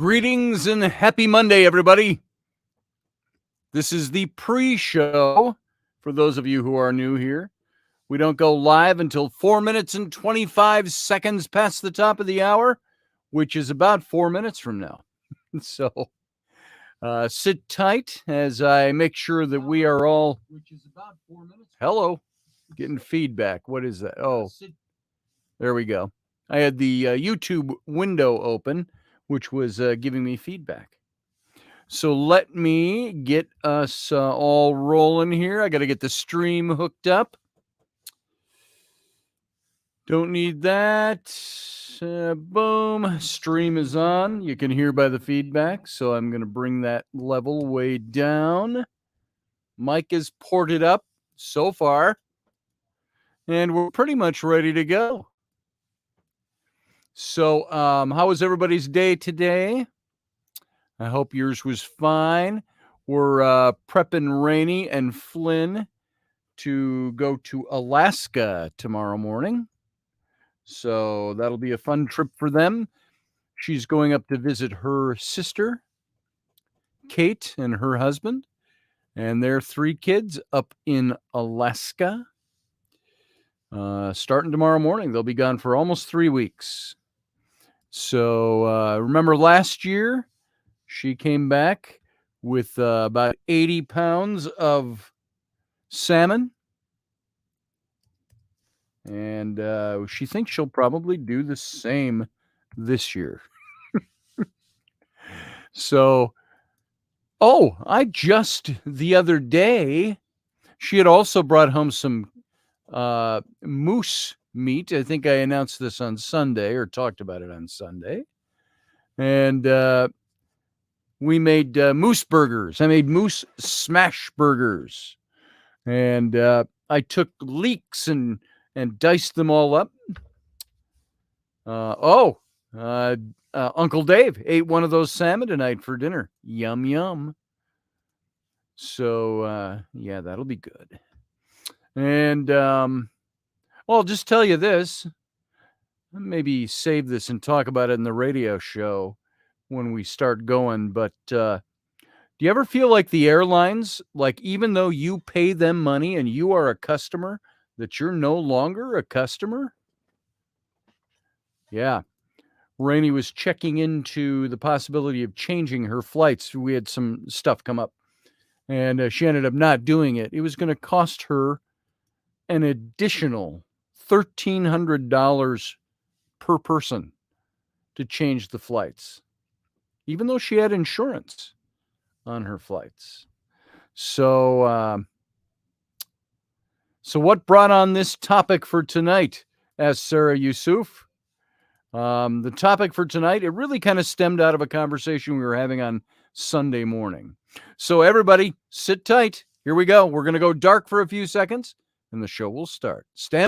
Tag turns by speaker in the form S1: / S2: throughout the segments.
S1: Greetings and happy Monday, everybody. This is the pre-show for those of you who are new here. We don't go live until 4 minutes and 25 seconds past the top of the hour, which is about 4 minutes from now. So sit tight as I make sure that we are all... Which is about 4 minutes. Hello. Getting feedback. What is that? Oh, there we go. I had the YouTube window open, which was giving me feedback. So let me get us all rolling here. I got to get the stream hooked up. Don't need that. Boom. Stream is on. You can hear by the feedback. So I'm going to bring that level way down. Mic is ported up so far. And we're pretty much ready to go. So how was everybody's day today? I hope yours was fine. We're prepping Rainey and Flynn to go to Alaska tomorrow morning. So that'll be a fun trip for them. She's going up to visit her sister, Kate, and her husband, and their 3 kids up in Alaska. Starting tomorrow morning. They'll be gone for almost 3 weeks. So remember last year, she came back with about 80 pounds of salmon. And she thinks she'll probably do the same this year. So, I just the other day, she had also brought home some moose meat. I think I announced this on Sunday or talked about it on Sunday. And we made moose burgers. I made moose smash burgers. And I took leeks and diced them all up. Uncle Dave ate one of those salmon tonight for dinner. Yum, yum. So, yeah, that'll be good. And, I'll just tell you this. Maybe save this and talk about it in the radio show when we start going. But do you ever feel like the airlines, like even though you pay them money and you are a customer, that you're no longer a customer? Yeah. Rainey was checking into the possibility of changing her flights. We had some stuff come up, and she ended up not doing it. It was going to cost her an additional $1,300 per person to change the flights, even though she had insurance on her flights. So, so what brought on this topic for tonight? Asked Sarah Yusuf. The topic for tonight, it really kind of stemmed out of a conversation we were having on Sunday morning. So everybody, sit tight. Here we go. We're going to go dark for a few seconds, and the show will start. Stand.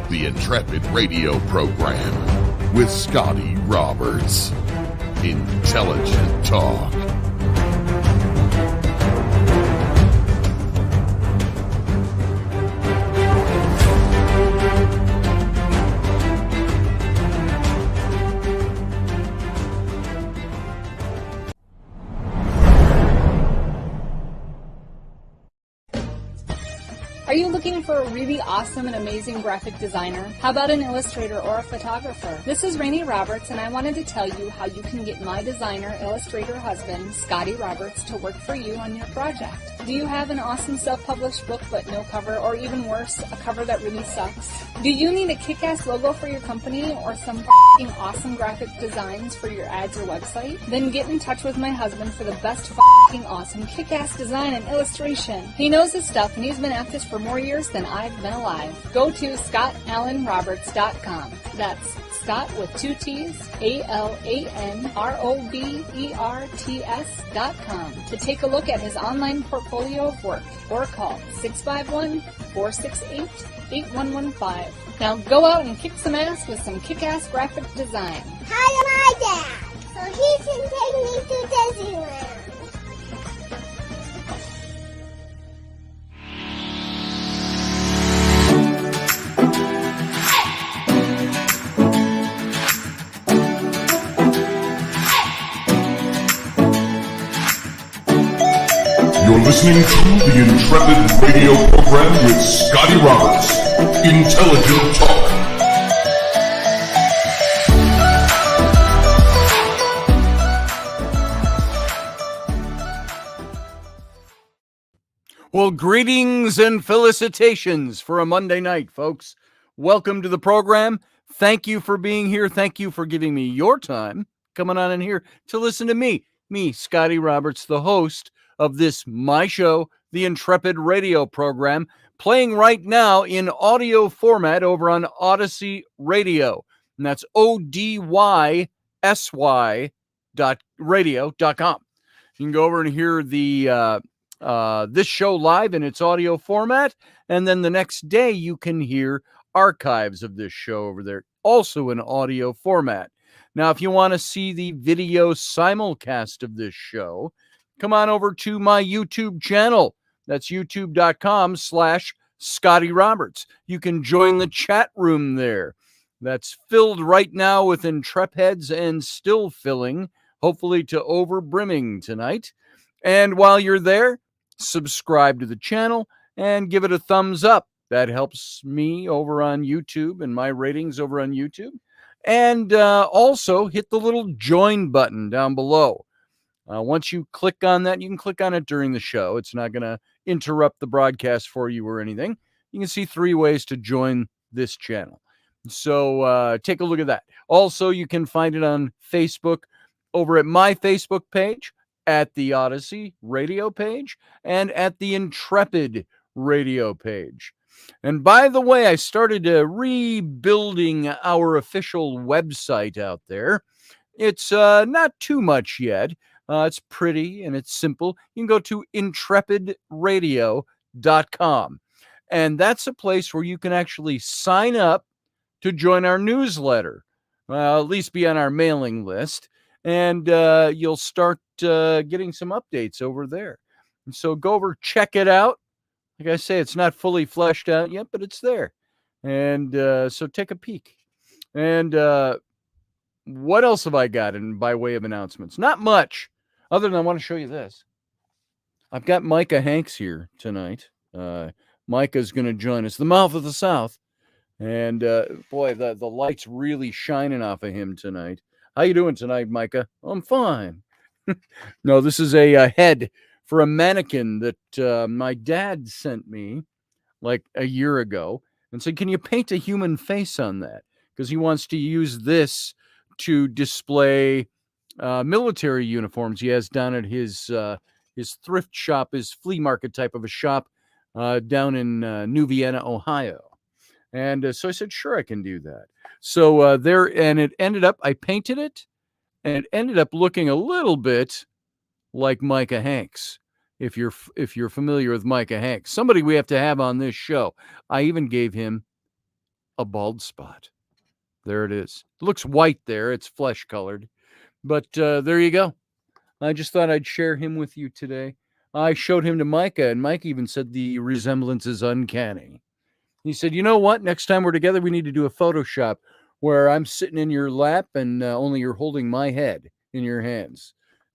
S2: The Intrepid radio program with Scotty Roberts. Intelligent talk.
S3: Are you looking for a really awesome and amazing graphic designer? How about an illustrator or a photographer? This is Rainey Roberts, and I wanted to tell you how you can get my designer, illustrator husband, Scotty Roberts, to work for you on your project. Do you have an awesome self-published book but no cover, or even worse, a cover that really sucks? Do you need a kick-ass logo for your company or some f***ing awesome graphic designs for your ads or website? Then get in touch with my husband for the best f***ing awesome kick-ass design and illustration. He knows his stuff, and he's been at this for more years than I've been alive. Go to ScottAllenRoberts.com. That's Scott with 2 T's, ALANROBERTS.com to take a look at his online portfolio of work, or call 651-468-8115. Now go out and kick some ass with some kick-ass graphic design.
S4: Hi, my dad, so he can take me to Disneyland.
S2: You're listening to the Intrepid radio program with Scotty Roberts. Intelligent Talk.
S1: Well, greetings and felicitations for a Monday night, folks. Welcome to the program. Thank you for being here. Thank you for giving me your time, coming on in here to listen to me, Scotty Roberts, the host of this, my show, the Intrepid radio program, playing right now in audio format over on Odyssey Radio. And that's ODYSY.radio.com. You can go over and hear the this show live in its audio format, and then the next day you can hear archives of this show over there, also in audio format. Now, if you want to see the video simulcast of this show, come on over to my YouTube channel. That's youtube.com/Scotty Roberts. You can join the chat room there. That's filled right now with Intrepids and still filling, hopefully to overbrimming tonight. And while you're there, subscribe to the channel and give it a thumbs up. That helps me over on YouTube and my ratings over on YouTube. And also hit the little join button down below. Once you click on that, you can click on it during the show. It's not going to interrupt the broadcast for you or anything. You can see 3 ways to join this channel. So take a look at that. Also, you can find it on Facebook over at my Facebook page, at the Odyssey radio page, and at the Intrepid radio page. And by the way, I started rebuilding our official website out there. It's not too much yet. It's pretty and it's simple. You can go to intrepidradio.com. And that's a place where you can actually sign up to join our newsletter, at least be on our mailing list. And you'll start getting some updates over there. And so go over, check it out. Like I say, it's not fully fleshed out yet, but it's there. And so take a peek. And what else have I got by way of announcements? Not much, other than I want to show you this. I've got Micah Hanks here tonight. Micah's going to join us, the Mouth of the South. And boy, the light's really shining off of him tonight. How you doing tonight, Micah? I'm fine. No, this is a head for a mannequin that my dad sent me like a year ago and said, can you paint a human face on that? Because he wants to use this to display military uniforms he has down at his thrift shop, his flea market type of a shop down in New Vienna, Ohio. And so I said, sure, I can do that. So and it ended up, I painted it, and it ended up looking a little bit like Micah Hanks. If you're familiar with Micah Hanks, somebody we have to have on this show. I even gave him a bald spot. There it is. It looks white there. It's flesh colored. But there you go. I just thought I'd share him with you today. I showed him to Micah, and Mike even said the resemblance is uncanny. He said, you know what? Next time we're together, we need to do a Photoshop where I'm sitting in your lap and only you're holding my head in your hands.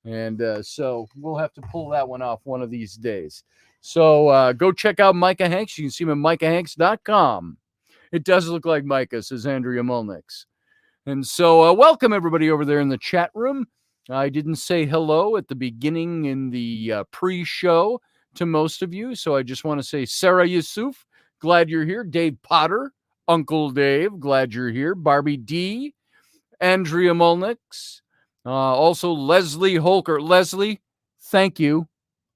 S1: And so we'll have to pull that one off one of these days. So go check out Micah Hanks. You can see him at micahhanks.com. It does look like Micah, says Andrea Mulnix. And so welcome everybody over there in the chat room. I didn't say hello at the beginning in the pre-show to most of you. So I just want to say Sarah Yusuf, glad you're here. Dave Potter, Uncle Dave, glad you're here. Barbie D, Andrea Mulnix, also Leslie Holker. Leslie, thank you.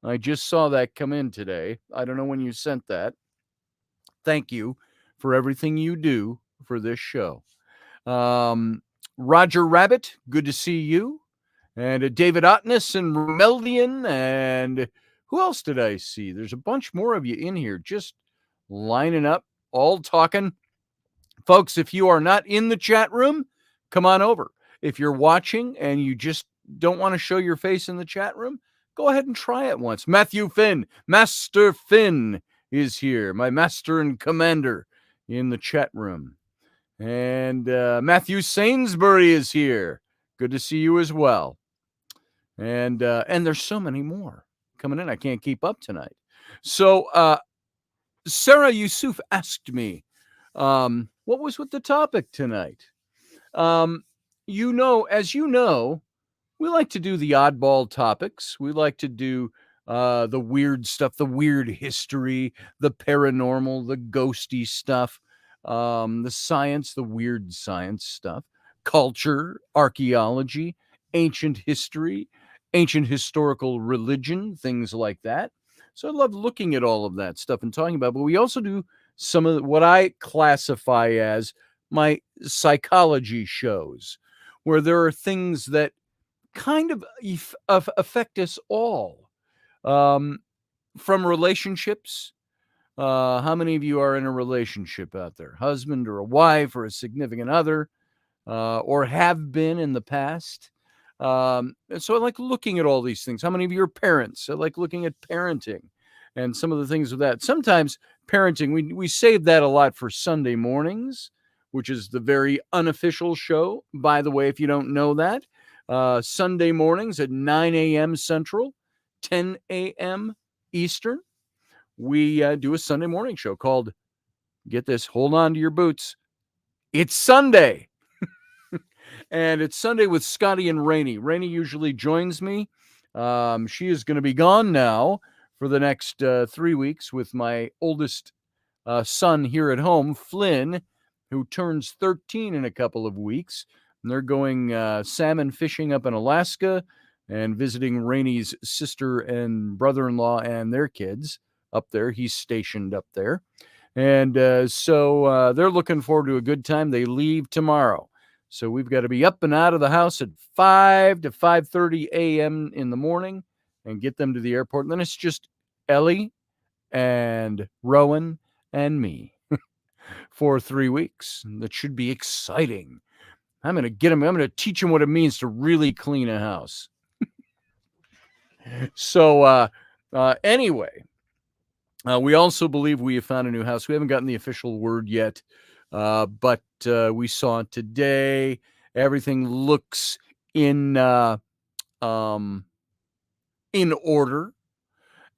S1: I just saw that come in today. I don't know when you sent that. Thank you for everything you do for this show. Roger Rabbit, good to see you. And David Otness and Romeldian. And who else did I see? There's a bunch more of you in here just lining up, all talking. Folks, if you are not in the chat room, come on over. If you're watching and you just don't want to show your face in the chat room, go ahead and try it once. Matthew Finn, Master Finn is here, my master and commander in the chat room. And Matthew Sainsbury is here. Good to see you as well. And there's so many more coming in. I can't keep up tonight. So Sarah Yusuf asked me, what was with the topic tonight? As you know, we like to do the oddball topics. We like to do the weird stuff, the weird history, the paranormal, the ghosty stuff, the science, the weird science stuff, culture, archaeology, ancient history, ancient historical religion, things like that. So I love looking at all of that stuff and talking about it. But we also do some of what I classify as my psychology shows, where there are things that kind of affect us all, from relationships. How many of you are in a relationship out there? Husband or a wife or a significant other, or have been in the past? And so I like looking at all these things. How many of you are parents? I like looking at parenting and some of the things with that. Sometimes parenting, we save that a lot for Sunday mornings, which is the very unofficial show. By the way, if you don't know that, Sunday mornings at 9 a.m. Central, 10 a.m. Eastern, we do a Sunday morning show called, get this, hold on to your boots, It's Sunday. And it's Sunday with Scotty and Rainey. Rainey usually joins me. She is going to be gone now for the next 3 weeks with my oldest son here at home, Flynn, who turns 13 in a couple of weeks. And they're going salmon fishing up in Alaska and visiting Rainey's sister and brother-in-law and their kids up there. He's stationed up there. And so they're looking forward to a good time. They leave tomorrow. So we've got to be up and out of the house at 5 to 5:30 a.m. in the morning and get them to the airport. And then it's just Ellie and Rowan and me for 3 weeks. That should be exciting. I'm going to get them. I'm going to teach them what it means to really clean a house. So anyway, we also believe we have found a new house. We haven't gotten the official word yet, but we saw it today. Everything looks in order,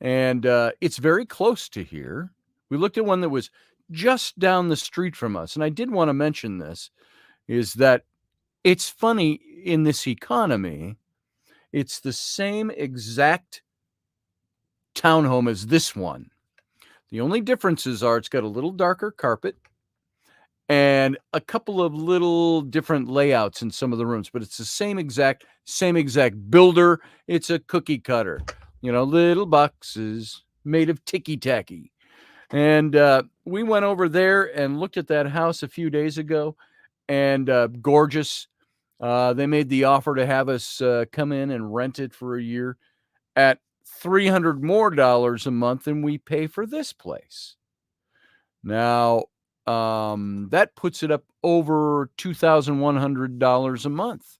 S1: and it's very close to here. We looked at one that was just down the street from us, and I did want to mention this, is that it's funny in this economy, it's the same exact townhome as this one. The only differences are it's got a little darker carpet and a couple of little different layouts in some of the rooms, but it's the same exact builder. It's a cookie cutter, little boxes made of ticky-tacky. And we went over there and looked at that house a few days ago, and gorgeous. They made the offer to have us come in and rent it for a year at $300 more a month than we pay for this place. Now, that puts it up over $2,100 a month.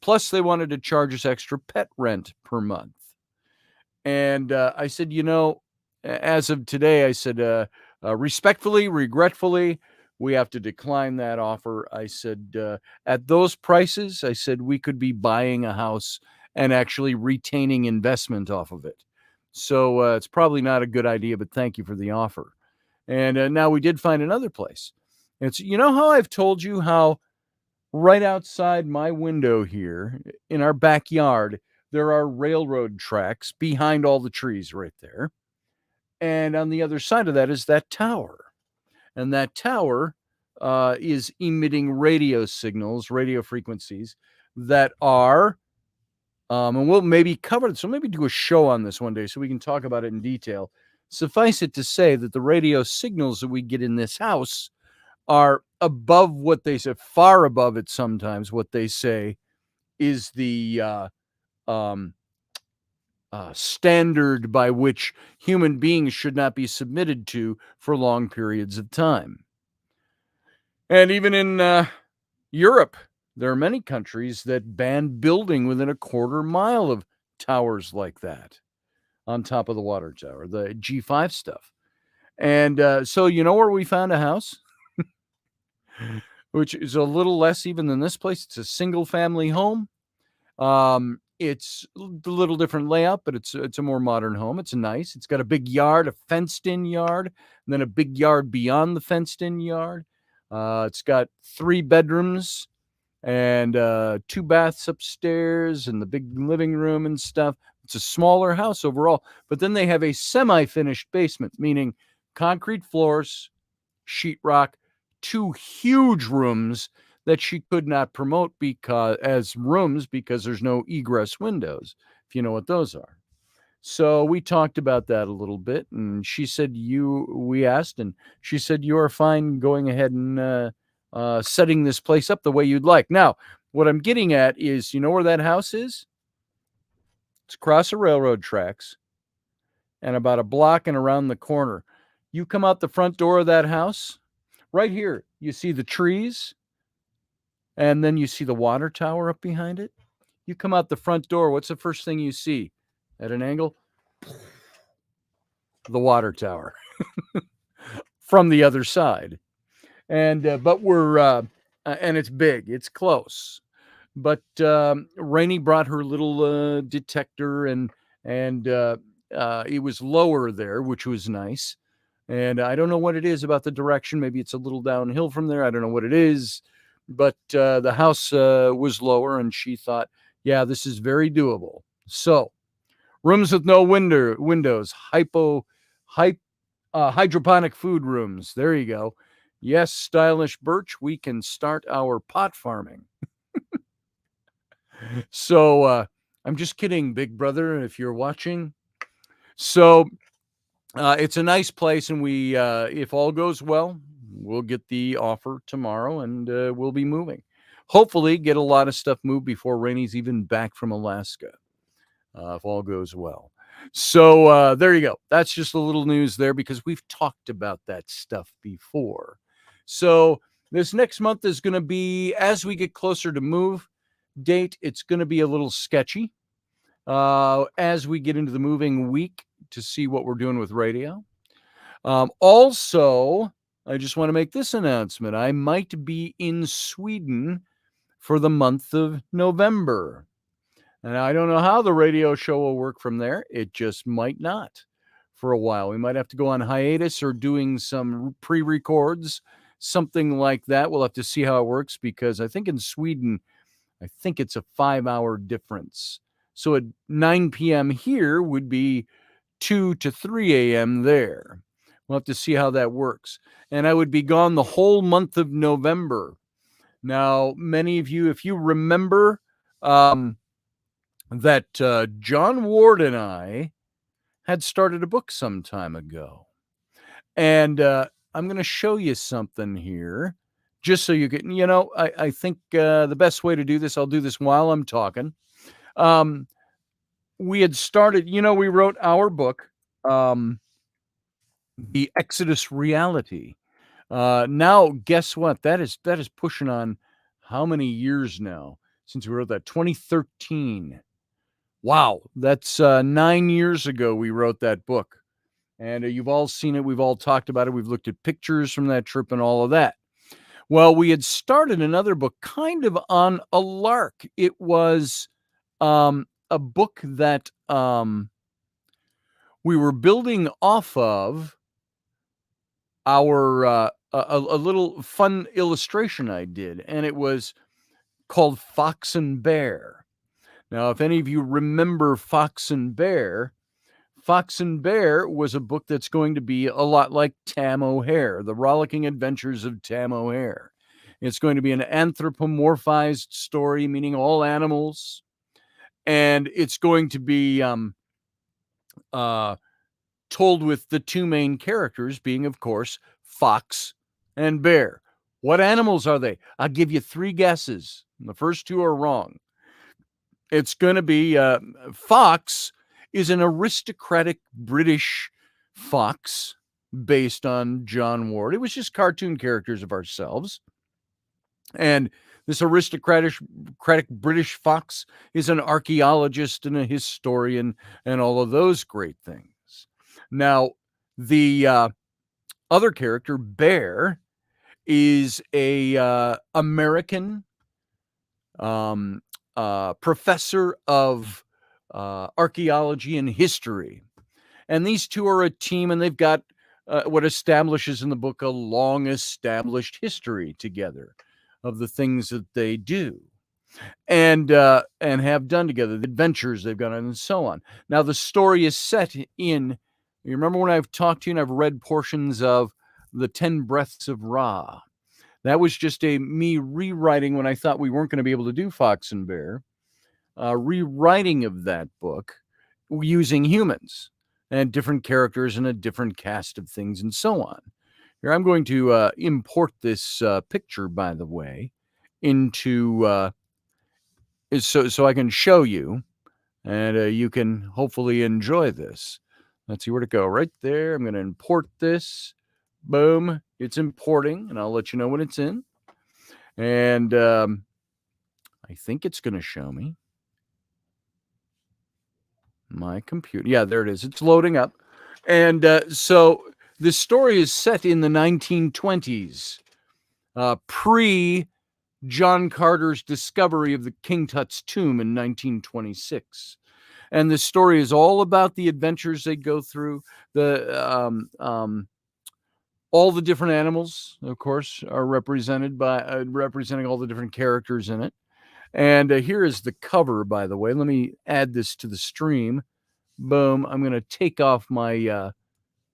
S1: Plus, they wanted to charge us extra pet rent per month. And I said, as of today, I said, respectfully, regretfully, we have to decline that offer. I said, at those prices, I said, we could be buying a house and actually retaining investment off of it. So it's probably not a good idea, but thank you for the offer. And now we did find another place. It's, you know how I've told you how right outside my window here in our backyard, there are railroad tracks behind all the trees right there. And on the other side of that is that tower. And that tower is emitting radio signals, radio frequencies that are, and we'll maybe cover it. So maybe do a show on this one day so we can talk about it in detail. Suffice it to say that the radio signals that we get in this house are above what they say, far above it sometimes, what they say is the standard by which human beings should not be submitted to for long periods of time. And even in Europe, there are many countries that ban building within a quarter mile of towers like that on top of the water tower, the G5 stuff. And so you know where we found a house? Which is a little less even than this place. It's a single family home. It's a little different layout, but it's a more modern home. It's nice. It's got a big yard, a fenced-in yard, and then a big yard beyond the fenced-in yard. It's got 3 bedrooms and 2 baths upstairs and the big living room and stuff. It's a smaller house overall, but then they have a semi-finished basement, meaning concrete floors, sheetrock, 2 huge rooms that she could not promote as rooms because there's no egress windows, if you know what those are. So we talked about that a little bit, and she said we asked, and she said you are fine going ahead and setting this place up the way you'd like. Now, what I'm getting at is, you know where that house is? It's across the railroad tracks and about a block and around the corner. You come out the front door of that house, right here, you see the trees, and then you see the water tower up behind it. You come out the front door, what's the first thing you see at an angle? The water tower from the other side. And but we're and it's big, it's close. But Rainey brought her little detector, and it was lower there, which was nice. And I don't know what it is about the direction. Maybe it's a little downhill from there. I don't know what it is. But the house was lower, and she thought, yeah, this is very doable. So rooms with no windows, hydroponic food rooms. There you go. Yes, stylish birch, we can start our pot farming. So I'm just kidding, big brother, if you're watching. So it's a nice place, and we, if all goes well, we'll get the offer tomorrow, and we'll be moving. Hopefully get a lot of stuff moved before Rainey's even back from Alaska, if all goes well. So there you go. That's just a little news there because we've talked about that stuff before. So this next month is going to be, as we get closer to move date, it's going to be a little sketchy as we get into the moving week to see what we're doing with radio. Also, I just want to make this announcement. I might be in Sweden for the month of November. And I don't know how the radio show will work from there. It just might not for a while. We might have to go on hiatus or doing some pre-records, something like that. We'll have to see how it works because I think in Sweden, I think it's a 5-hour difference. So at 9 p.m. here would be 2 to 3 a.m. there. We'll have to see how that works. And I would be gone the whole month of November. Now, many of you, if you remember that John Ward and I had started a book some time ago. And I'm going to show you something here just so you can, I think the best way to do this, I'll do this while I'm talking. We had started, we wrote our book, The Exodus Reality. Now, guess what? That is pushing on how many years now since we wrote that? 2013. Wow, that's 9 years ago we wrote that book. And you've all seen it. We've all talked about it. We've looked at pictures from that trip and all of that. Well, we had started another book kind of on a lark. It was a a book that we were building off of our a little fun illustration I did, and it was called Fox and Bear. Now, if any of you remember Fox and Bear was a book that's going to be a lot like Tam O'Hare, The Rollicking Adventures of Tam O'Hare. It's going to be an anthropomorphized story, meaning all animals, and it's going to be told with the two main characters being, of course, Fox and Bear. What animals are they? I'll give you 3 guesses. The first 2 are wrong. It's going to be Fox is an aristocratic British fox based on John Ward. It was just cartoon characters of ourselves. And this aristocratic British fox is an archaeologist and a historian and all of those great things. Now, the other character, Bear, is a American professor of archaeology and history. And these two are a team, and they've got what establishes in the book a long established history together of the things that they do and have done together, the adventures they've gone on, and so on. Now, the story is set in, you remember when I've talked to you and I've read portions of the 10 Breaths of Ra? That was just me rewriting when I thought we weren't going to be able to do Fox and Bear, rewriting of that book using humans and different characters and a different cast of things and so on. Here, I'm going to import this picture, by the way, into so I can show you, and you can hopefully enjoy this. Let's see where to go. Right there. I'm going to import this. Boom. It's importing, and I'll let you know when it's in. And I think it's going to show me my computer. Yeah, there it is. It's loading up. And so this story is set in the 1920s, pre John Carter's discovery of the King Tut's tomb in 1926. And the story is all about the adventures they go through. All the different animals, of course, are represented by representing all the different characters in it. And here is the cover, by the way. Let me add this to the stream. Boom. I'm going to take off my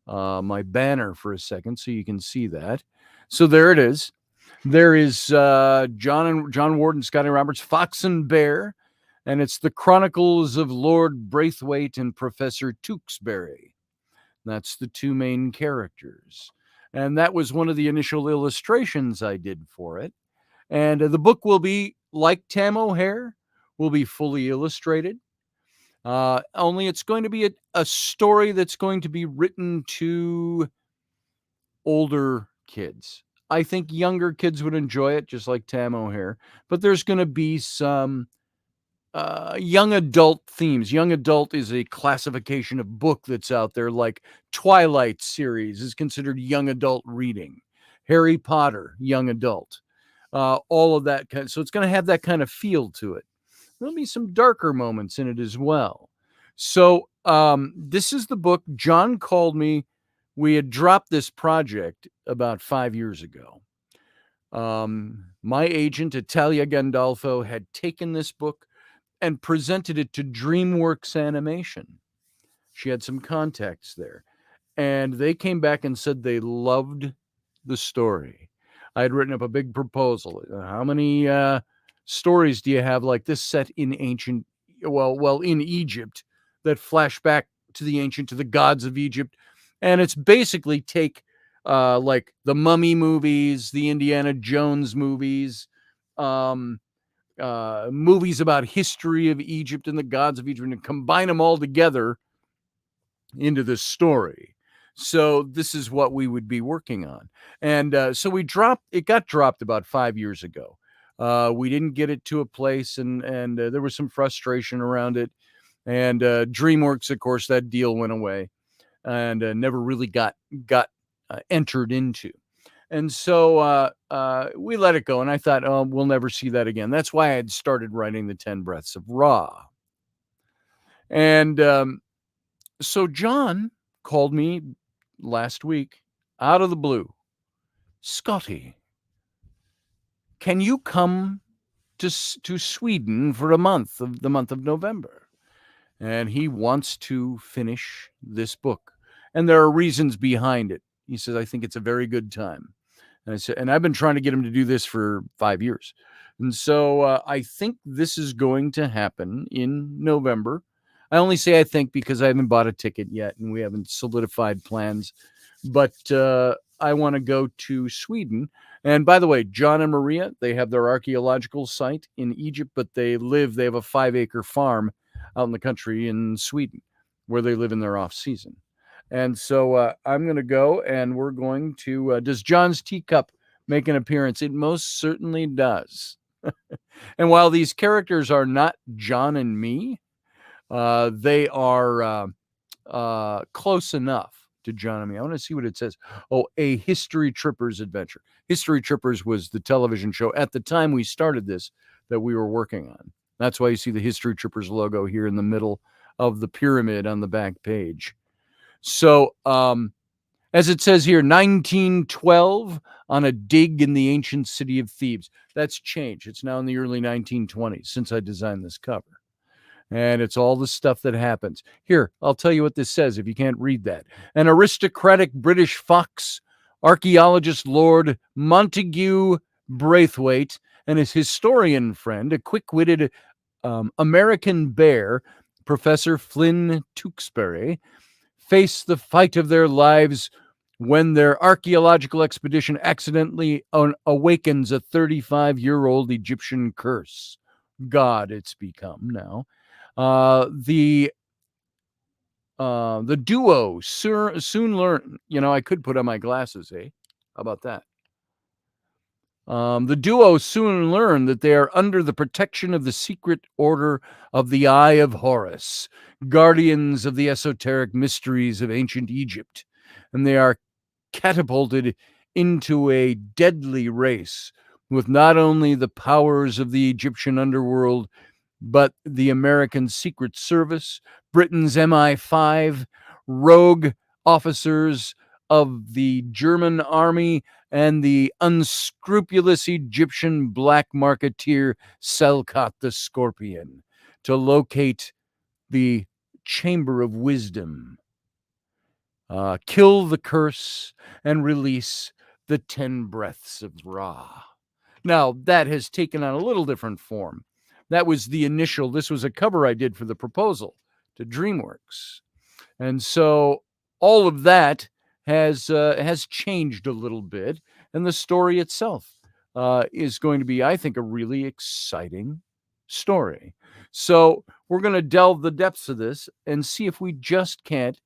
S1: my banner for a second so you can see that. So there it is. There is John Ward and Scotty Roberts, Fox and Bear, and it's the Chronicles of Lord Braithwaite and Professor Tewkesbury. That's the two main characters. And that was one of the initial illustrations I did for it. And the book will be like Tam O'Hare, will be fully illustrated. Only it's going to be a story that's going to be written to older kids. I think younger kids would enjoy it, just like Tam O'Hare. But there's going to be some young adult themes. Young adult is a classification of book that's out there, like Twilight series is considered young adult reading. Harry Potter, young adult. All of that kind. So it's going to have that kind of feel to it. There'll be some darker moments in it as well. So this is the book. John called me. We had dropped this project about 5 years ago. My agent, Italia Gandolfo, had taken this book and presented it to DreamWorks Animation. She had some contacts there. And they came back and said they loved the story. I had written up a big proposal. How many stories do you have like this set in ancient, in Egypt, that flash back to the gods of Egypt? And it's basically take like the Mummy movies, the Indiana Jones movies, movies about history of Egypt and the gods of Egypt, and combine them all together into this story. So this is what we would be working on. And so it got dropped about 5 years ago. We didn't get it to a place, and there was some frustration around it. And DreamWorks, of course, that deal went away and never really got entered into. And so we let it go. And I thought, we'll never see that again. That's why I had started writing the 10 Breaths of Ra. And so John called me last week out of the blue. Scotty, can you come to Sweden for the month of November? And he wants to finish this book. And there are reasons behind it. He says, I think it's a very good time. And I said, and I've been trying to get him to do this for 5 years. And so I think this is going to happen in November. I only say I think because I haven't bought a ticket yet and we haven't solidified plans. But I want to go to Sweden. And by the way, John and Maria, they have their archaeological site in Egypt, but they have a 5-acre farm out in the country in Sweden where they live in their off season. And so I'm going to go and we're going to, does John's Teacup make an appearance? It most certainly does. And while these characters are not John and me, they are close enough to John and me. I want to see what it says. Oh, A History Trippers Adventure. History Trippers was the television show at the time we started this that we were working on. That's why you see the History Trippers logo here in the middle of the pyramid on the back page. So, as it says here, 1912 on a dig in the ancient city of Thebes. That's changed. It's now in the early 1920s since I designed this cover. And it's all the stuff that happens. Here, I'll tell you what this says if you can't read that. An aristocratic British fox, archaeologist Lord Montague Braithwaite, and his historian friend, a quick-witted American bear, Professor Flynn Tewksbury, face the fight of their lives when their archaeological expedition accidentally awakens a 35-year-old Egyptian curse. God, it's become now. The duo soon learn. I could put on my glasses, eh? How about that? The duo soon learn that they are under the protection of the secret order of the Eye of Horus, guardians of the esoteric mysteries of ancient Egypt, and they are catapulted into a deadly race with not only the powers of the Egyptian underworld, but the American Secret Service, Britain's MI5, rogue officers of the German army, and the unscrupulous Egyptian black marketeer Selkat the Scorpion to locate the Chamber of Wisdom, kill the curse, and release the 10 breaths of Ra. Now, that has taken on a little different form. That was the initial, this was a cover I did for the proposal to DreamWorks. And so all of that has changed a little bit. And the story itself is going to be, I think, a really exciting story. So we're going to delve the depths of this and see if we just can't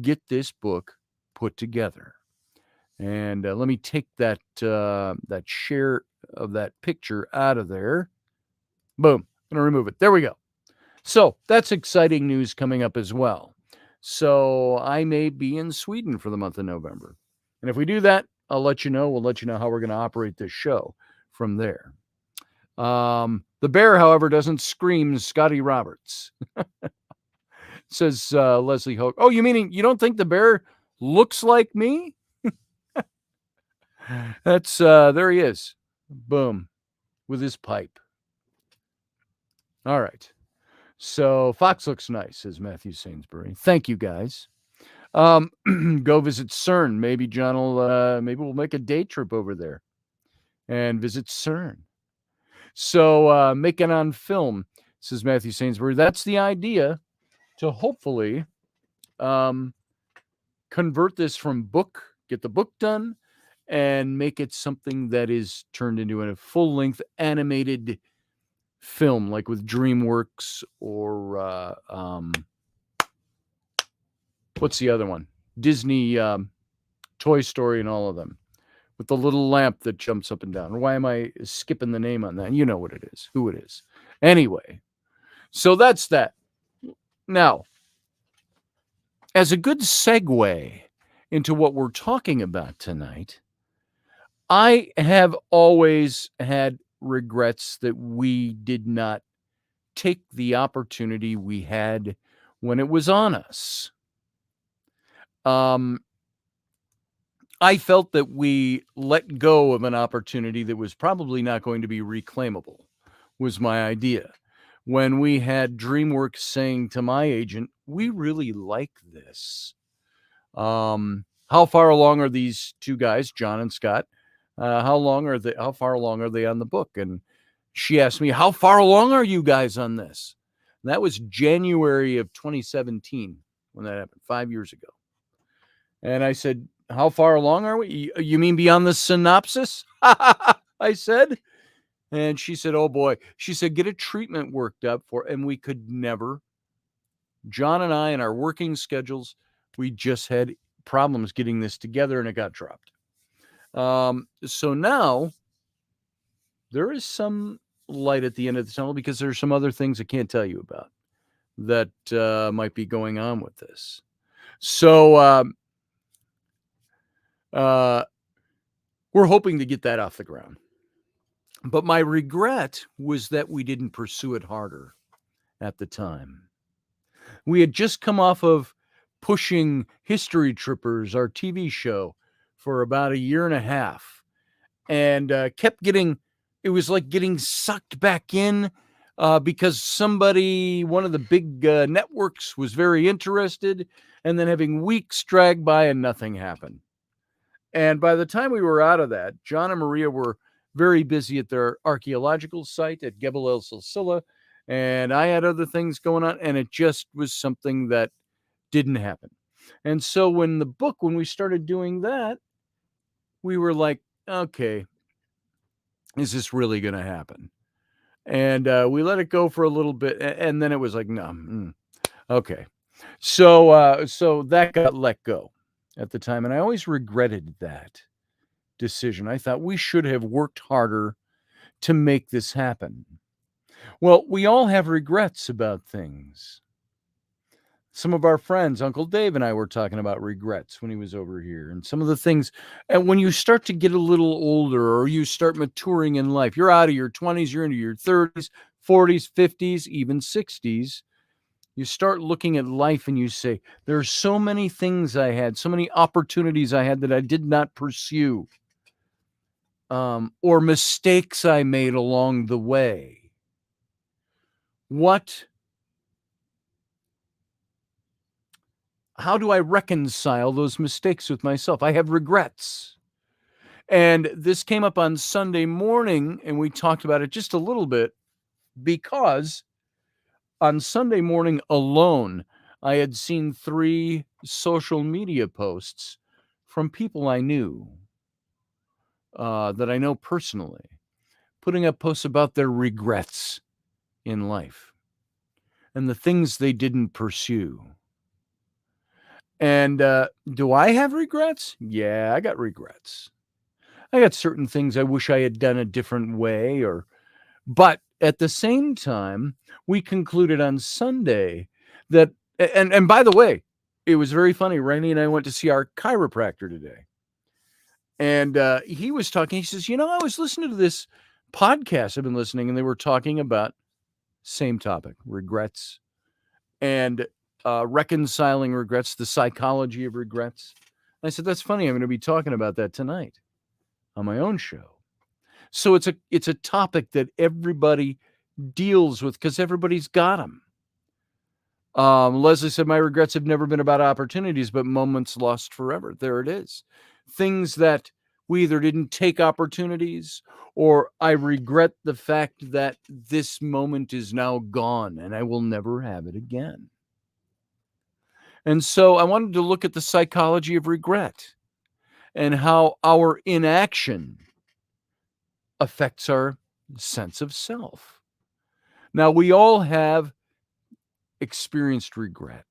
S1: get this book put together. And let me take that share of that picture out of there. Boom. I'm going to remove it. There we go. So that's exciting news coming up as well. So I may be in Sweden for the month of November. And if we do that, I'll let you know. We'll let you know how we're going to operate this show from there. The bear, however, doesn't scream Scotty Roberts. Says Leslie Hoke. Oh, you meaning you don't think the bear looks like me? That's there he is. Boom. With his pipe. All right. So Fox looks nice, says Matthew Sainsbury. Thank you, guys. Go visit CERN. Maybe John will maybe we'll make a day trip over there and visit CERN. So make it on film, says Matthew Sainsbury. That's the idea, to hopefully convert this from book, get the book done, and make it something that is turned into a full-length animated film, like with DreamWorks or what's the other one? Disney, Toy Story, and all of them, with the little lamp that jumps up and down. Or why am I skipping the name on that? You know what it is, who it is. Anyway, so that's that. Now, as a good segue into what we're talking about tonight, I have always had regrets that we did not take the opportunity we had when it was on us. I felt that we let go of an opportunity that was probably not going to be reclaimable, was my idea. When we had DreamWorks saying to my agent, we really like this. How far along are these two guys, John and Scott? How far along are they on the book? And she asked me, how far along are you guys on this? And that was January of 2017 when that happened, 5 years ago. And I said, how far along are we? You mean beyond the synopsis? I said. And she said, oh boy. She said, get a treatment worked up for, and we could never. John and I, in our working schedules, we just had problems getting this together, and it got dropped. So now there is some light at the end of the tunnel, because there's some other things I can't tell you about that might be going on with this. So we're hoping to get that off the ground. But my regret was that we didn't pursue it harder at the time. We had just come off of pushing History Trippers, our TV show, for about a year and a half, and kept getting, it was like getting sucked back in because one of the big networks was very interested, and then having weeks drag by and nothing happened. And by the time we were out of that, John and Maria were very busy at their archaeological site at Gebel El Silsila, and I had other things going on, and it just was something that didn't happen. And so when we started doing that, we were like, okay, is this really going to happen? And we let it go for a little bit, and then it was like, no, okay. So that got let go at the time, and I always regretted that decision. I thought we should have worked harder to make this happen. Well, we all have regrets about things. Some of our friends, Uncle Dave and I, were talking about regrets when he was over here, and some of the things. And when you start to get a little older, or you start maturing in life, you're out of your 20s, you're into your 30s, 40s, 50s, even 60s. You start looking at life and you say, there are so many things I had, so many opportunities I had that I did not pursue, or mistakes I made along the way. How do I reconcile those mistakes with myself? I have regrets. And this came up on Sunday morning, and we talked about it just a little bit, because on Sunday morning alone, I had seen 3 social media posts from people I knew, that I know personally, putting up posts about their regrets in life and the things they didn't pursue. And do I have regrets? Yeah, I got regrets. I got certain things I wish I had done a different way, but at the same time, we concluded on Sunday that, and by the way, it was very funny. Rainey and I went to see our chiropractor today. And he was talking, he says, I was listening to this podcast I've been listening, and they were talking about same topic, regrets, and reconciling regrets, the psychology of regrets. And I said, that's funny. I'm going to be talking about that tonight on my own show. So it's a topic that everybody deals with, because everybody's got them. Leslie said, my regrets have never been about opportunities, but moments lost forever. There it is. Things that we either didn't take opportunities, or I regret the fact that this moment is now gone and I will never have it again. And so I wanted to look at the psychology of regret and how our inaction affects our sense of self. Now, we all have experienced regret,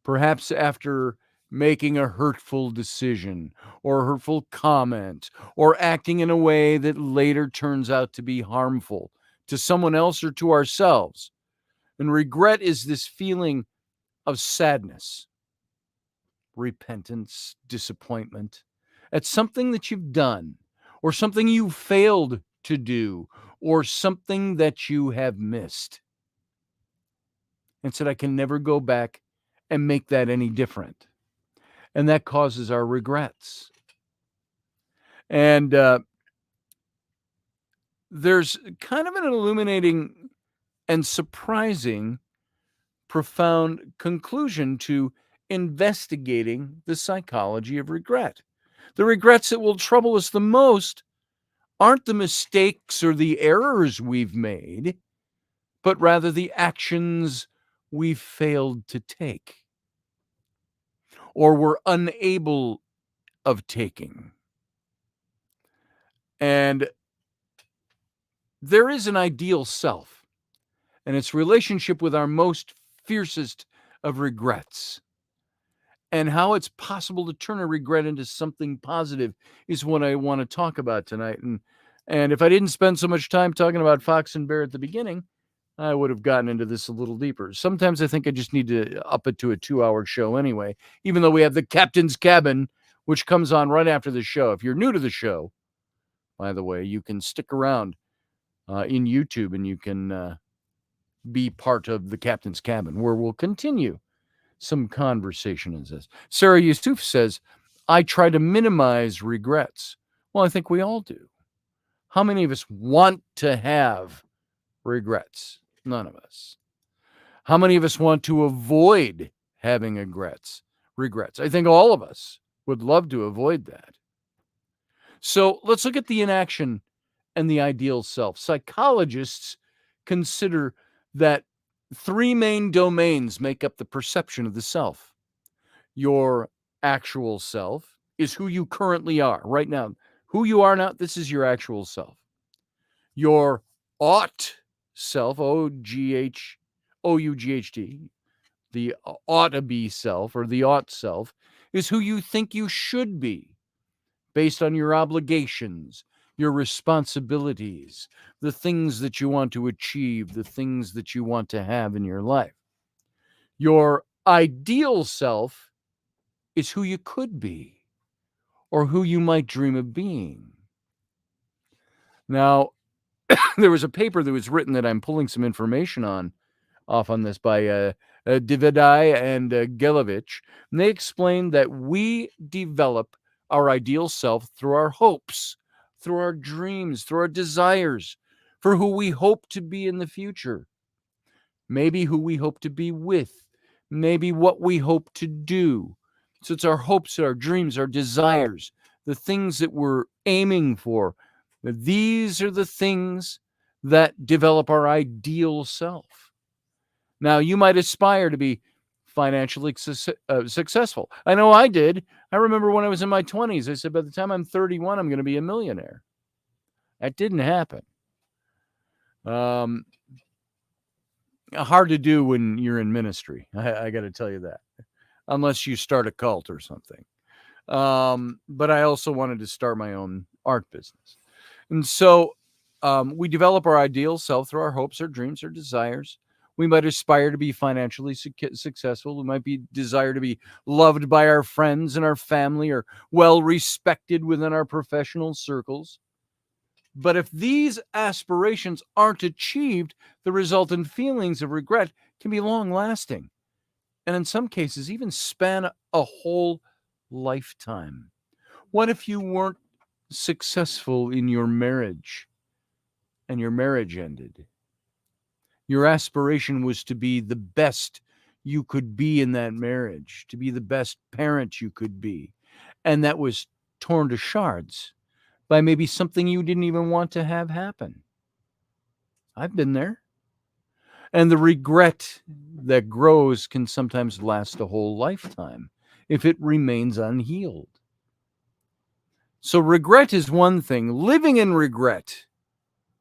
S1: perhaps after making a hurtful decision or a hurtful comment, or acting in a way that later turns out to be harmful to someone else or to ourselves. And regret is this feeling of sadness, repentance, disappointment at something that you've done, or something you failed to do, or something that you have missed. and said, I can never go back and make that any different. And that causes our regrets. And there's kind of an illuminating and surprising, profound conclusion to investigating the psychology of regret. The regrets that will trouble us the most aren't the mistakes or the errors we've made, but rather the actions we've failed to take or were unable of taking. And there is an ideal self and its relationship with our most fiercest of regrets. And how it's possible to turn a regret into something positive is what I want to talk about tonight. And if I didn't spend so much time talking about Fox and Bear at the beginning, I would have gotten into this a little deeper. Sometimes I think I just need to up it to a 2-hour show anyway, even though we have the Captain's Cabin, which comes on right after the show. If you're new to the show, by the way, you can stick around in YouTube and you can be part of the Captain's Cabin, where we'll continue some conversation as this. Sarah Yusuf says, I try to minimize regrets. Well, I think we all do. How many of us want to have regrets? None of us. How many of us want to avoid having regrets? I think all of us would love to avoid that. So let's look at the inaction and the ideal self. Psychologists consider that 3 main domains make up the perception of the self. Your actual self is who you currently are right now. Who you are now, this is your actual self. Your ought self, O-U-G-H-T, the ought to be self or the ought self, is who you think you should be based on your obligations, your responsibilities, the things that you want to achieve, the things that you want to have in your life. Your ideal self is who you could be or who you might dream of being. Now, there was a paper that was written that I'm pulling some information off on this by Dividai and Gelovich, and they explained that we develop our ideal self through our hopes, through our dreams, through our desires, for who we hope to be in the future, maybe who we hope to be with, maybe what we hope to do. So it's our hopes, our dreams, our desires, the things that we're aiming for. These are the things that develop our ideal self. Now, you might aspire to be financially successful. I know I did. I remember when I was in my 20s, I said, by the time I'm 31, I'm going to be a millionaire. That didn't happen. Hard to do when you're in ministry. I got to tell you that, unless you start a cult or something. But I also wanted to start my own art business. And so we develop our ideal self through our hopes, our dreams, our desires. We might aspire to be financially successful. We might desire to be loved by our friends and our family, or well respected within our professional circles. But if these aspirations aren't achieved, the resultant feelings of regret can be long lasting, and in some cases even span a whole lifetime. What if you weren't successful in your marriage and your marriage ended? Your aspiration was to be the best you could be in that marriage, to be the best parent you could be, and that was torn to shards by maybe something you didn't even want to have happen. I've been there. And the regret that grows can sometimes last a whole lifetime if it remains unhealed. So regret is one thing. Living in regret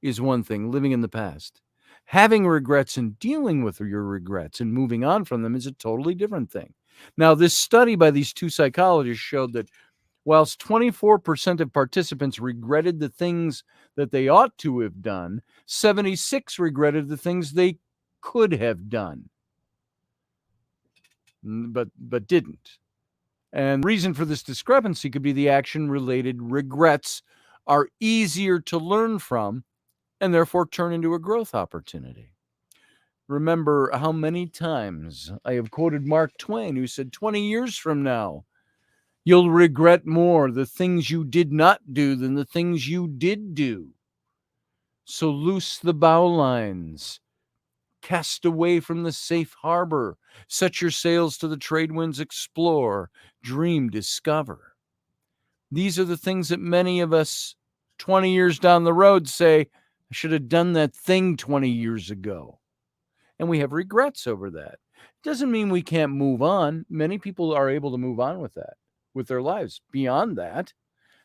S1: is one thing, living in the past. Having regrets and dealing with your regrets and moving on from them is a totally different thing. Now, this study by these 2 psychologists showed that whilst 24% of participants regretted the things that they ought to have done, 76 regretted the things they could have done, but didn't. And the reason for this discrepancy could be the action-related regrets are easier to learn from and therefore turn into a growth opportunity. remember how many times I have quoted Mark Twain, who said, 20 years from now, you'll regret more the things you did not do than the things you did do. So loose the bowlines, cast away from the safe harbor, set your sails to the trade winds, explore, dream, discover. These are the things that many of us 20 years down the road say, I should have done that thing 20 years ago. And we have regrets over that. Doesn't mean we can't move on. Many people are able to move on with that, with their lives. Beyond that,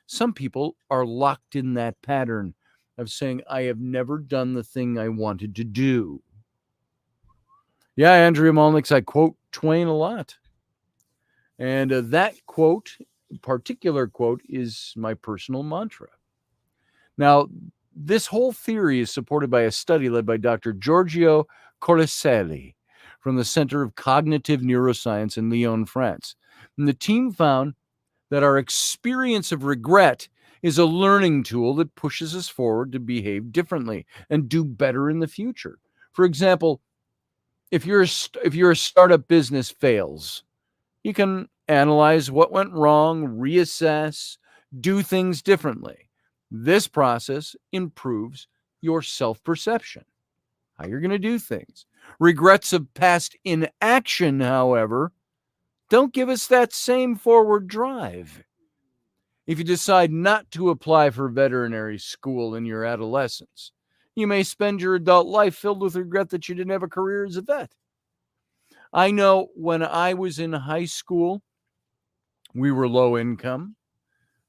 S1: some people are locked in that pattern of saying, I have never done the thing I wanted to do. Yeah, Andrea Malnick's, I quote Twain a lot. And that quote, particular quote, is my personal mantra. Now, this whole theory is supported by a study led by Dr. Giorgio Coricelli from the Center of Cognitive Neuroscience in Lyon, France. And the team found that our experience of regret is a learning tool that pushes us forward to behave differently and do better in the future. For example, if your startup business fails, you can analyze what went wrong, reassess, do things differently. This process improves your self-perception, how you're going to do things. Regrets of past inaction, however, don't give us that same forward drive. If you decide not to apply for veterinary school in your adolescence, you may spend your adult life filled with regret that you didn't have a career as a vet. I know when I was in high school, we were low income,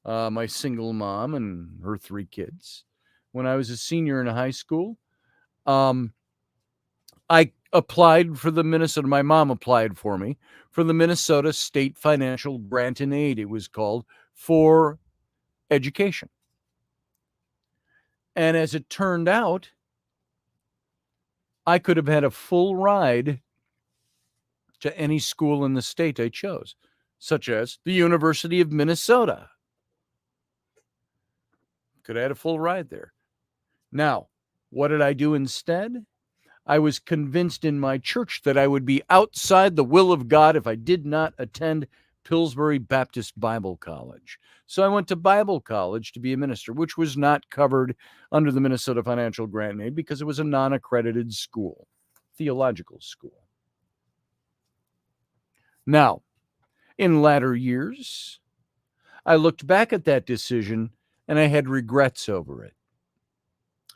S1: my single mom and her 3 kids. When I was a senior in high school, I applied for the Minnesota, my mom applied for me, for the Minnesota State Financial Grant and Aid, it was called, for education. And as it turned out, I could have had a full ride to any school in the state I chose, such as the University of Minnesota. Could have had a full ride there. Now, what did I do instead? I was convinced in my church that I would be outside the will of God if I did not attend Pillsbury Baptist Bible College. So I went to Bible college to be a minister, which was not covered under the Minnesota Financial Grant and Aid because it was a non-accredited school, theological school. Now, in latter years, I looked back at that decision and I had regrets over it.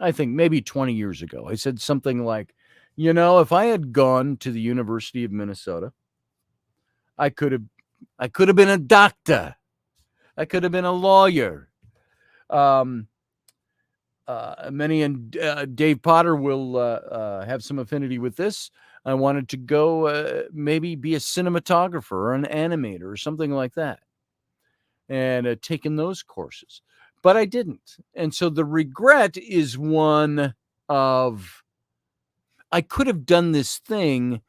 S1: I think maybe 20 years ago, I said something like, if I had gone to the University of Minnesota, I could have been a doctor. I could have been a lawyer. Many and Dave Potter will have some affinity with this. I wanted to go maybe be a cinematographer or an animator or something like that, and taken those courses. But I didn't. And so the regret is one of, I could have done this thing,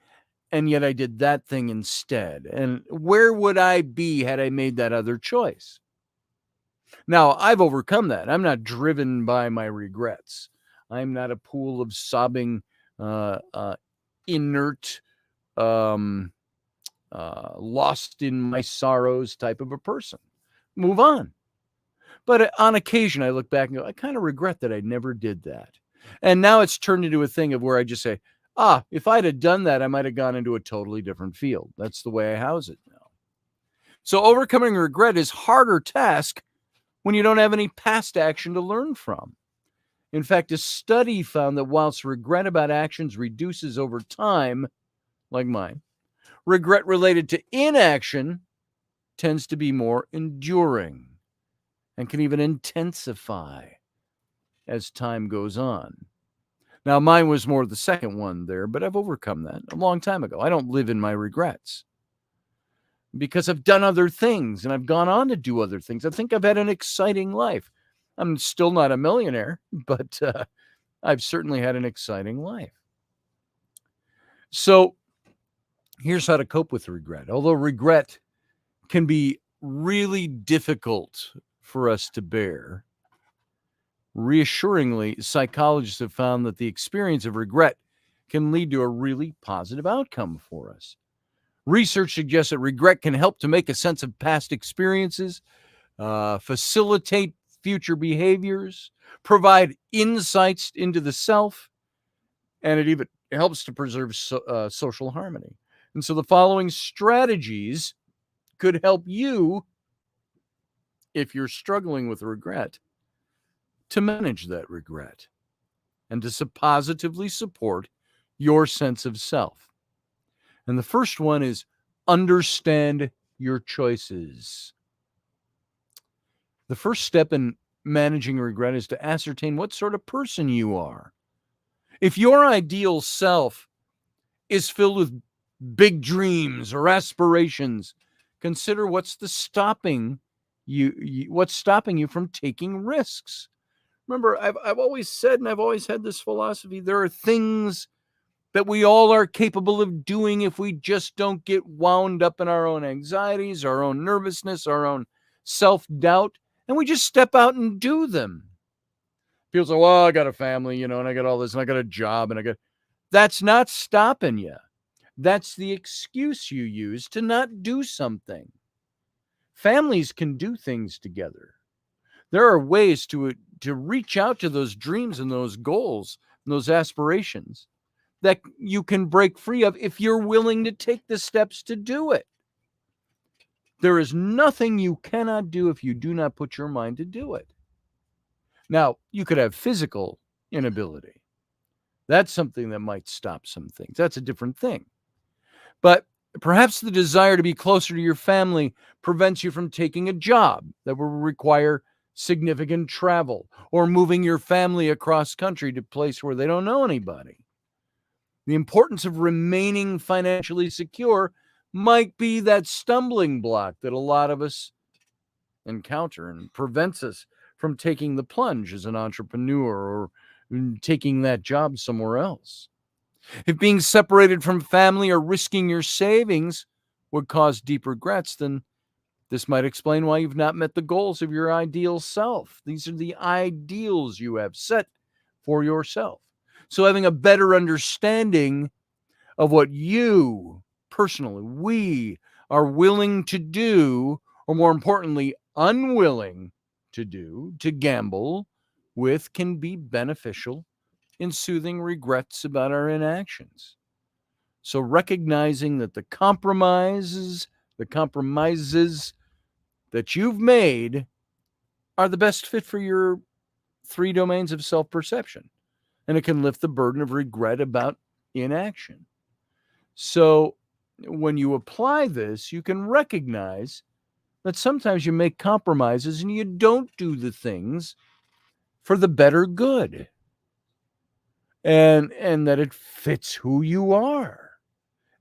S1: and yet I did that thing instead. And where would I be had I made that other choice? Now, I've overcome that. I'm not driven by my regrets. I'm not a pool of sobbing, inert, lost in my sorrows type of a person. Move on. But on occasion, I look back and go, I kind of regret that I never did that. And now it's turned into a thing of where I just say, if I'd have done that, I might have gone into a totally different field. That's the way I house it now. So overcoming regret is a harder task when you don't have any past action to learn from. In fact, a study found that whilst regret about actions reduces over time, like mine, regret related to inaction tends to be more enduring and can even intensify as time goes on. Now, mine was more the second one there, but I've overcome that a long time ago. I don't live in my regrets because I've done other things and I've gone on to do other things. I think I've had an exciting life. I'm still not a millionaire, but I've certainly had an exciting life. So here's how to cope with regret. Although regret can be really difficult for us to bear, reassuringly, psychologists have found that the experience of regret can lead to a really positive outcome for us. Research suggests that regret can help to make a sense of past experiences, facilitate future behaviors, provide insights into the self, and it even helps to preserve social harmony. And so the following strategies could help you, if you're struggling with regret, to manage that regret and to positively support your sense of self. And the first one is understand your choices. The first step in managing regret is to ascertain what sort of person you are. If your ideal self is filled with big dreams or aspirations, consider what's stopping you from taking risks. Remember, I've always said, and I've always had this philosophy, there are things that we all are capable of doing if we just don't get wound up in our own anxieties, our own nervousness, our own self-doubt, and we just step out and do them. People say, well, I got a family, and I got all this, and I got a job, that's not stopping you. That's the excuse you use to not do something. Families can do things together. There are ways to reach out to those dreams and those goals and those aspirations that you can break free of if you're willing to take the steps to do it. There is nothing you cannot do if you do not put your mind to do it. Now, you could have physical inability. That's something that might stop some things. That's a different thing. But perhaps the desire to be closer to your family prevents you from taking a job that will require significant travel or moving your family across country to a place where they don't know anybody. The importance of remaining financially secure might be that stumbling block that a lot of us encounter and prevents us from taking the plunge as an entrepreneur or taking that job somewhere else. If being separated from family or risking your savings would cause deep regrets, then this might explain why you've not met the goals of your ideal self. These are the ideals you have set for yourself. So having a better understanding of what you personally, we are willing to do, or more importantly, unwilling to do, to gamble with, can be beneficial in soothing regrets about our inactions. So recognizing that the compromises that you've made are the best fit for your 3 domains of self-perception. And it can lift the burden of regret about inaction. So when you apply this, you can recognize that sometimes you make compromises and you don't do the things for the better good. And that it fits who you are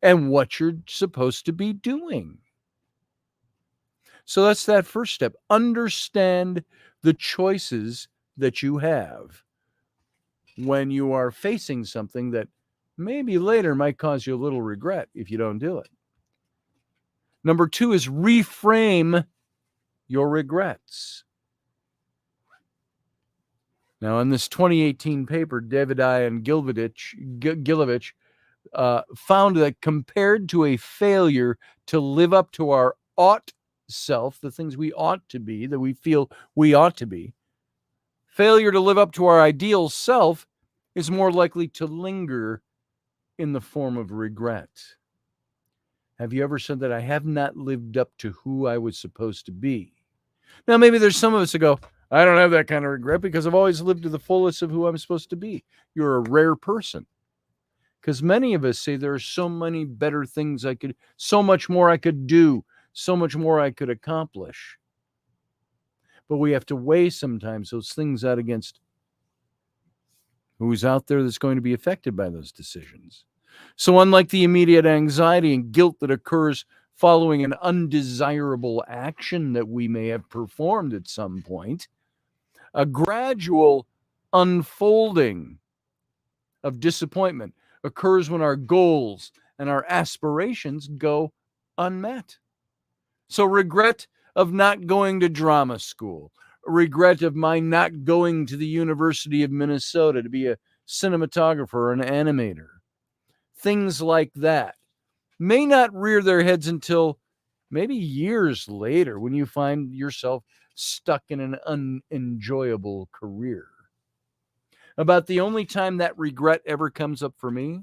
S1: and what you're supposed to be doing. So that's that first step. Understand the choices that you have when you are facing something that maybe later might cause you a little regret if you don't do it. Number 2 is reframe your regrets. Now, in this 2018 paper, Davidai and Gilovich found that compared to a failure to live up to our ought self, the things we ought to be, that we feel we ought to be, failure to live up to our ideal self is more likely to linger in the form of regret. Have you ever said that I have not lived up to who I was supposed to be? Now, maybe there's some of us that go, I don't have that kind of regret because I've always lived to the fullest of who I'm supposed to be. You're a rare person. Because many of us say there are so many better things so much more I could do, so much more I could accomplish. But we have to weigh sometimes those things out against who's out there that's going to be affected by those decisions. So unlike the immediate anxiety and guilt that occurs following an undesirable action that we may have performed at some point, a gradual unfolding of disappointment occurs when our goals and our aspirations go unmet. So regret of not going to drama school, regret of my not going to the University of Minnesota to be a cinematographer or an animator, things like that may not rear their heads until maybe years later when you find yourself stuck in an unenjoyable career. About the only time that regret ever comes up for me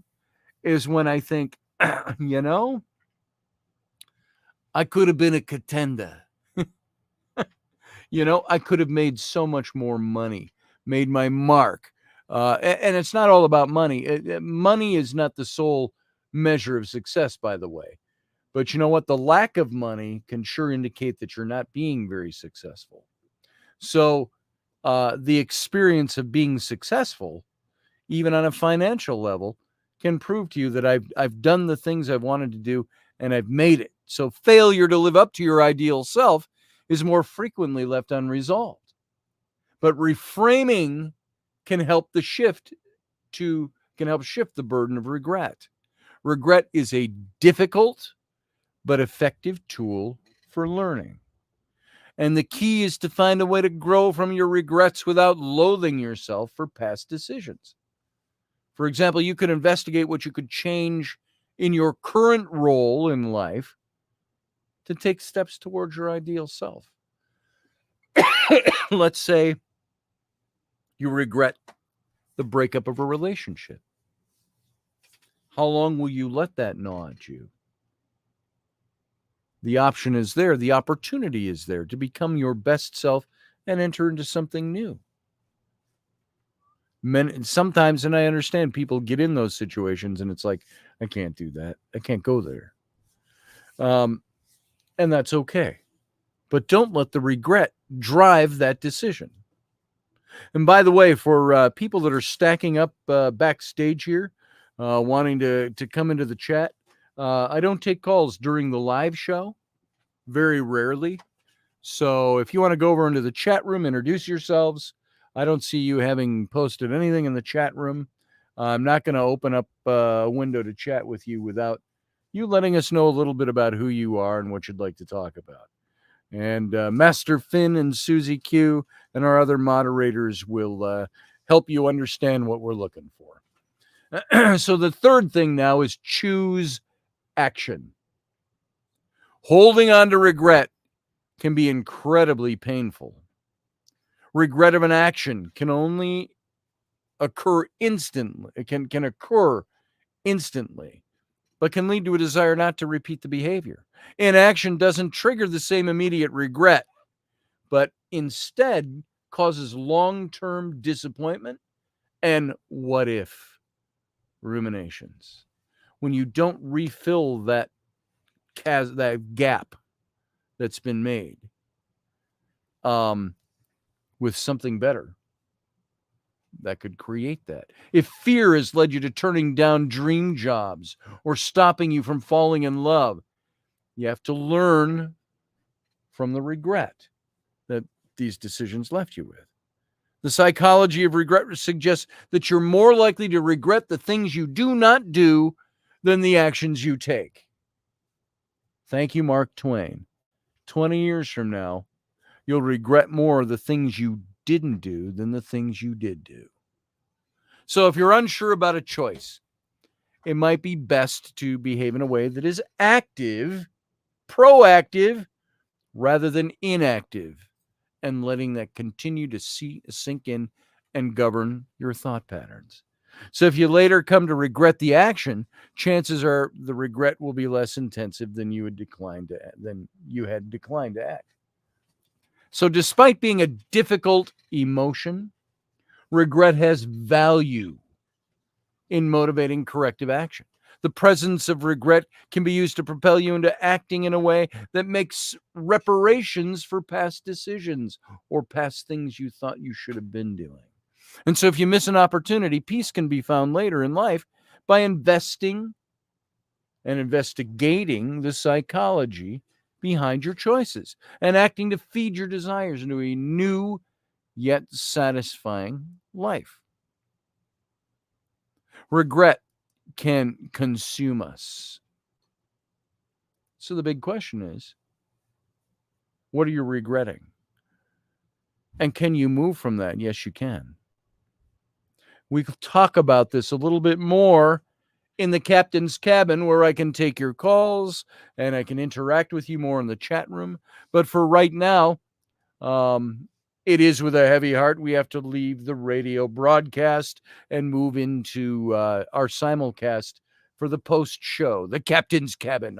S1: is when I think, you know, I could have been a contender. You know, I could have made so much more money, made my mark. And it's not all about money. Money is not the sole measure of success, by the way. But you know what? The lack of money can sure indicate that you're not being very successful. So the experience of being successful, even on a financial level, can prove to you that I've done the things I've wanted to do and I've made it. So failure to live up to your ideal self is more frequently left unresolved. But reframing can help shift the burden of regret. Regret is a difficult but effective tool for learning. And the key is to find a way to grow from your regrets without loathing yourself for past decisions. For example, you could investigate what you could change in your current role in life to take steps towards your ideal self. Let's say you regret the breakup of a relationship. How long will you let that gnaw at you? The option is there. The opportunity is there to become your best self and enter into something new. Sometimes, and I understand, people get in those situations and it's like, I can't do that. I can't go there. And that's okay. But don't let the regret drive that decision. And by the way, for people that are stacking up backstage here, wanting to come into the chat, I don't take calls during the live show, very rarely. So if you want to go over into the chat room, introduce yourselves. I don't see you having posted anything in the chat room. I'm not going to open up a window to chat with you without you letting us know a little bit about who you are and what you'd like to talk about. And Master Finn and Susie Q and our other moderators will help you understand what we're looking for. So the third thing now is choose action. Holding on to regret can be incredibly painful. Regret of an action can only occur instantly. It can occur instantly, but can lead to a desire not to repeat the behavior. Inaction doesn't trigger the same immediate regret, but instead causes long-term disappointment and what if ruminations. When you don't refill that gap that's been made with something better that could create that. If fear has led you to turning down dream jobs or stopping you from falling in love, you have to learn from the regret that these decisions left you with. The psychology of regret suggests that you're more likely to regret the things you do not do than the actions you take. Thank you, Mark Twain. 20 years from now, you'll regret more the things you didn't do than the things you did do. So if you're unsure about a choice, it might be best to behave in a way that is active, proactive, rather than inactive, and letting that continue to sink in and govern your thought patterns. So if you later come to regret the action, chances are the regret will be less intensive than you had declined to act. So despite being a difficult emotion, regret has value in motivating corrective action. The presence of regret can be used to propel you into acting in a way that makes reparations for past decisions or past things you thought you should have been doing. And so if you miss an opportunity, peace can be found later in life by investing and investigating the psychology behind your choices and acting to feed your desires into a new yet satisfying life. Regret can consume us. So the big question is, what are you regretting? And can you move from that? Yes, you can. We talk about this a little bit more in the captain's cabin where I can take your calls and I can interact with you more in the chat room. But for right now, it is with a heavy heart we have to leave the radio broadcast and move into our simulcast for the post show, the captain's cabin.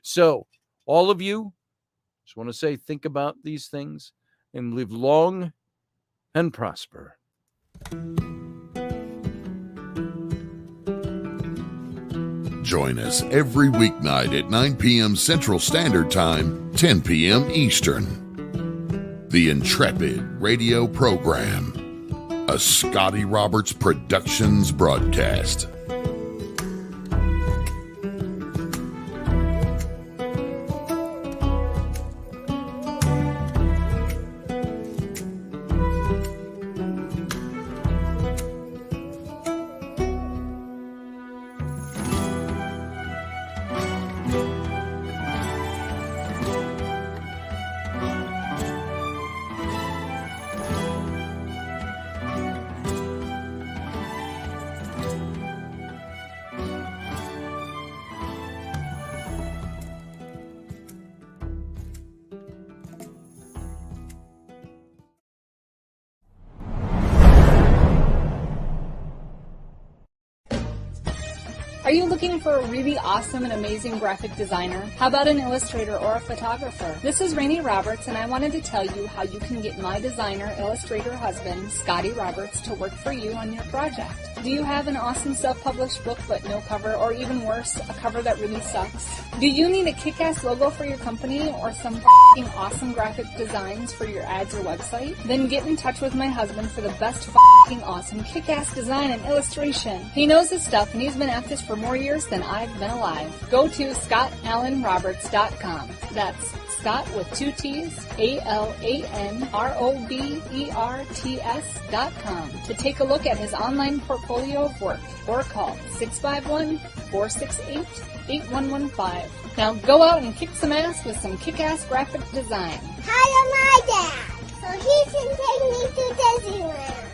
S1: So all of you, just want to say, think about these things and live long and prosper.
S2: Join us every weeknight at 9 p.m. Central Standard Time, 10 p.m. Eastern. The Intrepid Radio Program, a Scotty Roberts Productions broadcast.
S3: Are you looking for a really awesome and amazing graphic designer? How about an illustrator or a photographer? This is Rainey Roberts, and I wanted to tell you how you can get my designer, illustrator husband, Scotty Roberts, to work for you on your project. Do you have an awesome self-published book but no cover, or even worse, a cover that really sucks? Do you need a kick-ass logo for your company or some f***ing awesome graphic designs for your ads or website? Then get in touch with my husband for the best f***ing awesome kick-ass design and illustration. He knows his stuff, and he's been at this for more years than I've been alive. Go to ScottAllenRoberts.com. That's Scott with 2 T's, ALANROBERTS.com to take a look at his online portfolio of work, or call 651-468-8115. Now go out and kick some ass with some kick-ass graphic design.
S4: Hire my dad so he can take me to Disneyland.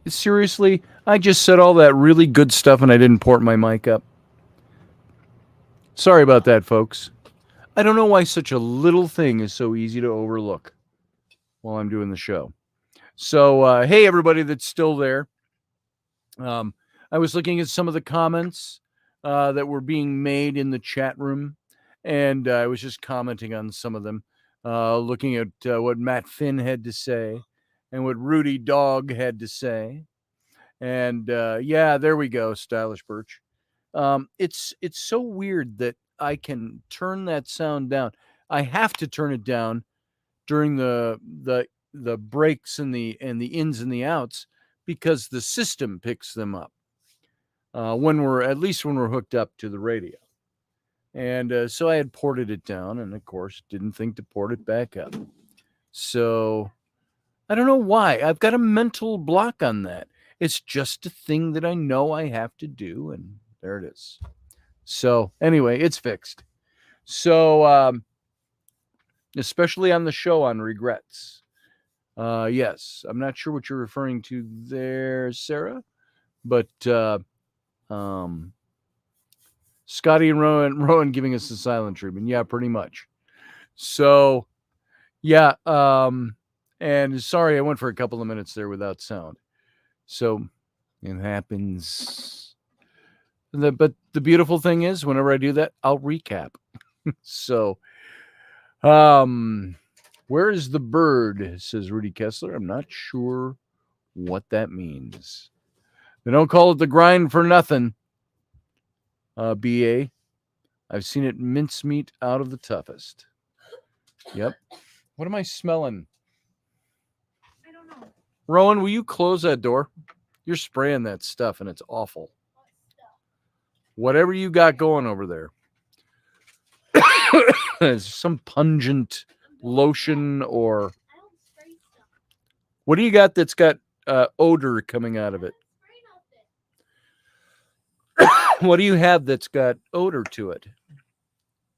S1: Seriously, I just said all that really good stuff and I didn't port my mic up. Sorry about that, folks. I don't know why such a little thing is so easy to overlook while I'm doing the show. So, hey, everybody that's still there. I was looking at some of the comments that were being made in the chat room, and I was just commenting on some of them, looking at what Matt Finn had to say and what Rudy Dog had to say. And yeah, there we go, Stylish Birch. It's so weird that I can turn that sound down. I have to turn it down during the breaks and the ins and the outs because the system picks them up when we're hooked up to the radio. And so I had ported it down, and of course didn't think to port it back up. So I don't know why. I've got a mental block on that. It's just a thing that I know I have to do, and there it is. So anyway, it's fixed. So especially on the show on regrets. Yes, I'm not sure what you're referring to there, Sarah, but Scotty and Rowan giving us the silent treatment. Yeah, pretty much. So yeah, and sorry I went for a couple of minutes there without sound. So it happens. But the beautiful thing is, whenever I do that, I'll recap. So, where is the bird? Says Rudy Kessler. I'm not sure what that means. They don't call it the grind for nothing. BA. I've seen it mincemeat out of the toughest. Yep. What am I smelling?
S3: I don't know.
S1: Rowan, will you close that door? You're spraying that stuff, and it's awful. Whatever you got going over there. It's some pungent lotion or... What do you got that's got odor coming out of it? What do you have that's got odor to it?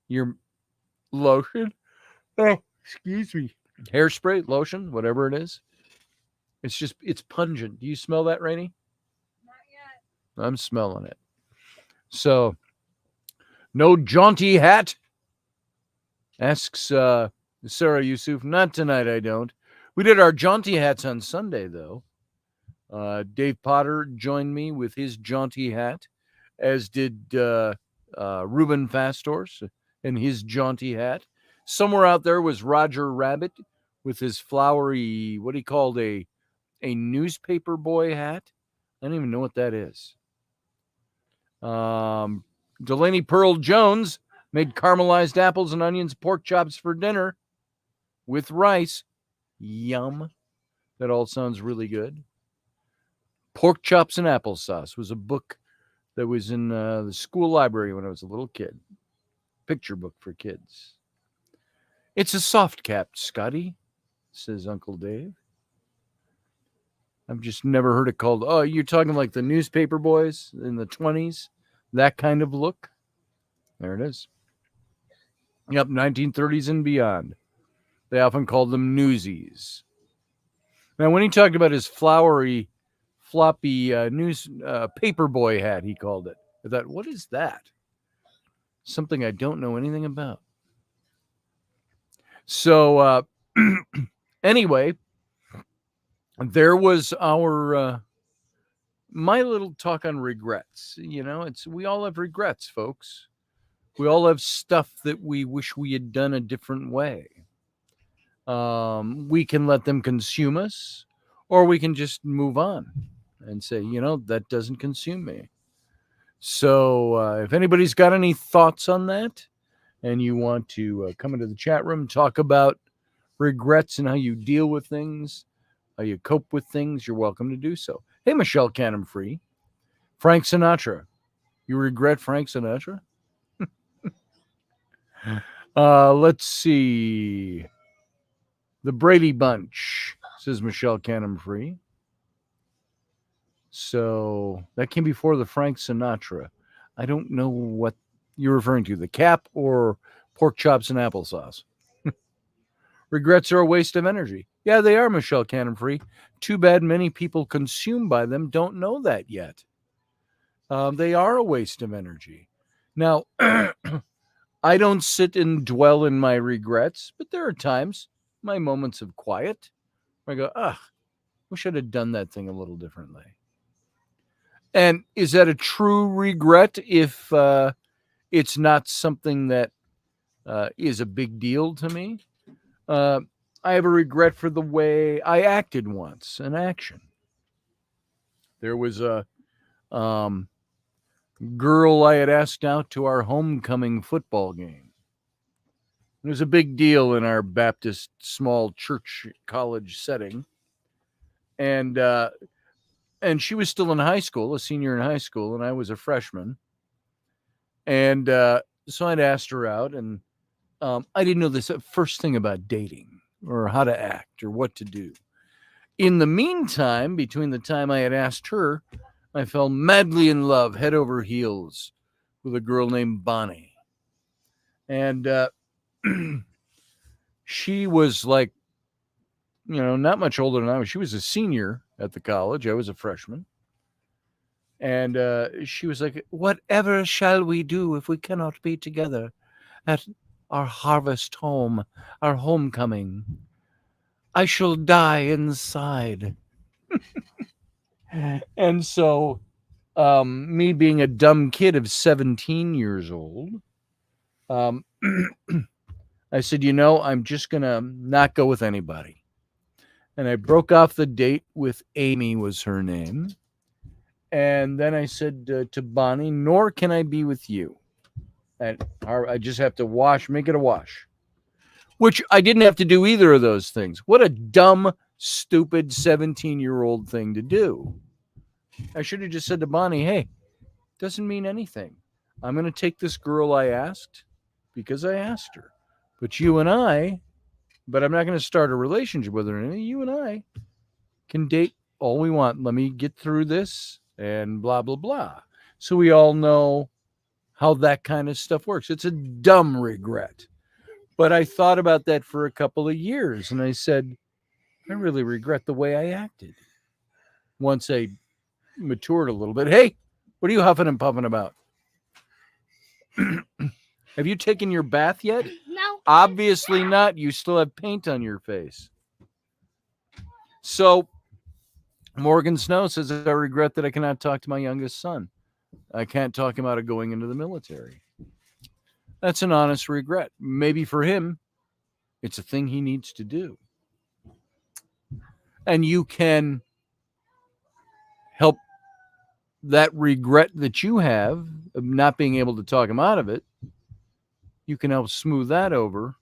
S1: Your lotion? Oh, excuse me. Hairspray, lotion, whatever it is. It's pungent. Do you smell that, Rainey?
S3: Not yet.
S1: I'm smelling it. So, no jaunty hat? Asks Sarah Yusuf. Not tonight, I don't. We did our jaunty hats on Sunday, though. Dave Potter joined me with his jaunty hat, as did Ruben Fastors and his jaunty hat. Somewhere out there was Roger Rabbit with his flowery, what he called a newspaper boy hat. I don't even know what that is. Delaney Pearl Jones made caramelized apples and onions, pork chops for dinner with rice. Yum. That all sounds really good. Pork Chops and Applesauce was a book that was in the school library when I was a little kid. Picture book for kids. It's a soft cap, Scotty, says Uncle Dave. I've just never heard it called, oh, you're talking like the newspaper boys in the 20s? That kind of look? There it is. Yep, 1930s and beyond. They often called them newsies. Now, when he talked about his flowery, floppy paper boy hat, he called it. I thought, what is that? Something I don't know anything about. So, anyway, there was our my little talk on regrets. You know, we all have regrets, folks. We all have stuff that we wish we had done a different way. We can let them consume us, or we can just move on and say, you know, that doesn't consume me. So if anybody's got any thoughts on that and you want to come into the chat room, talk about regrets and how you deal with things, how you cope with things, you're welcome to do so. Hey, Michelle Canham Free. Frank Sinatra. You regret Frank Sinatra? Let's see. The Brady Bunch, says Michelle Canham Free. So that came before the Frank Sinatra. I don't know what you're referring to, the cap or pork chops and applesauce. Regrets are a waste of energy. Yeah, they are, Michelle Canham Free. Too bad many people consumed by them don't know that yet. They are a waste of energy. Now, I don't sit and dwell in my regrets, but there are times, my moments of quiet, where I go, wish I'd have done that thing a little differently. And is that a true regret if it's not something that is a big deal to me? I have a regret for the way I acted once, an action. There was a girl I had asked out to our homecoming football game. It was a big deal in our Baptist small church college setting. And she was still in high school, a senior in high school, and I was a freshman. And so I'd asked her out, and I didn't know this first thing about dating or how to act or what to do. In the meantime, between the time I had asked her, I fell madly in love, head over heels, with a girl named Bonnie. And she was like, not much older than I was. She was a senior at the college. I was a freshman. And she was like, whatever shall we do if we cannot be together at our harvest home, our homecoming? I shall die inside. And so, me being a dumb kid of 17 years old, I said, I'm just going to not go with anybody. And I broke off the date with Amy, was her name. And then I said to Bonnie, nor can I be with you. And I just have to make it a wash. Which I didn't have to do either of those things. What a dumb, stupid 17-year-old thing to do. I should have just said to Bonnie, hey, doesn't mean anything. I'm going to take this girl I asked because I asked her. But I'm not going to start a relationship with her. You and I can date all we want. Let me get through this and blah, blah, blah. So we all know how that kind of stuff works. It's a dumb regret. But I thought about that for a couple of years, and I said, I really regret the way I acted. Once I matured a little bit. Hey, what are you huffing and puffing about? Have you taken your bath yet?
S4: No.
S1: Obviously not. You still have paint on your face. So Morgan Snow says, I regret that I cannot talk to my youngest son. I can't talk him out of going into the military. That's an honest regret. Maybe for him, it's a thing he needs to do. And you can help that regret that you have of not being able to talk him out of it. You can help smooth that over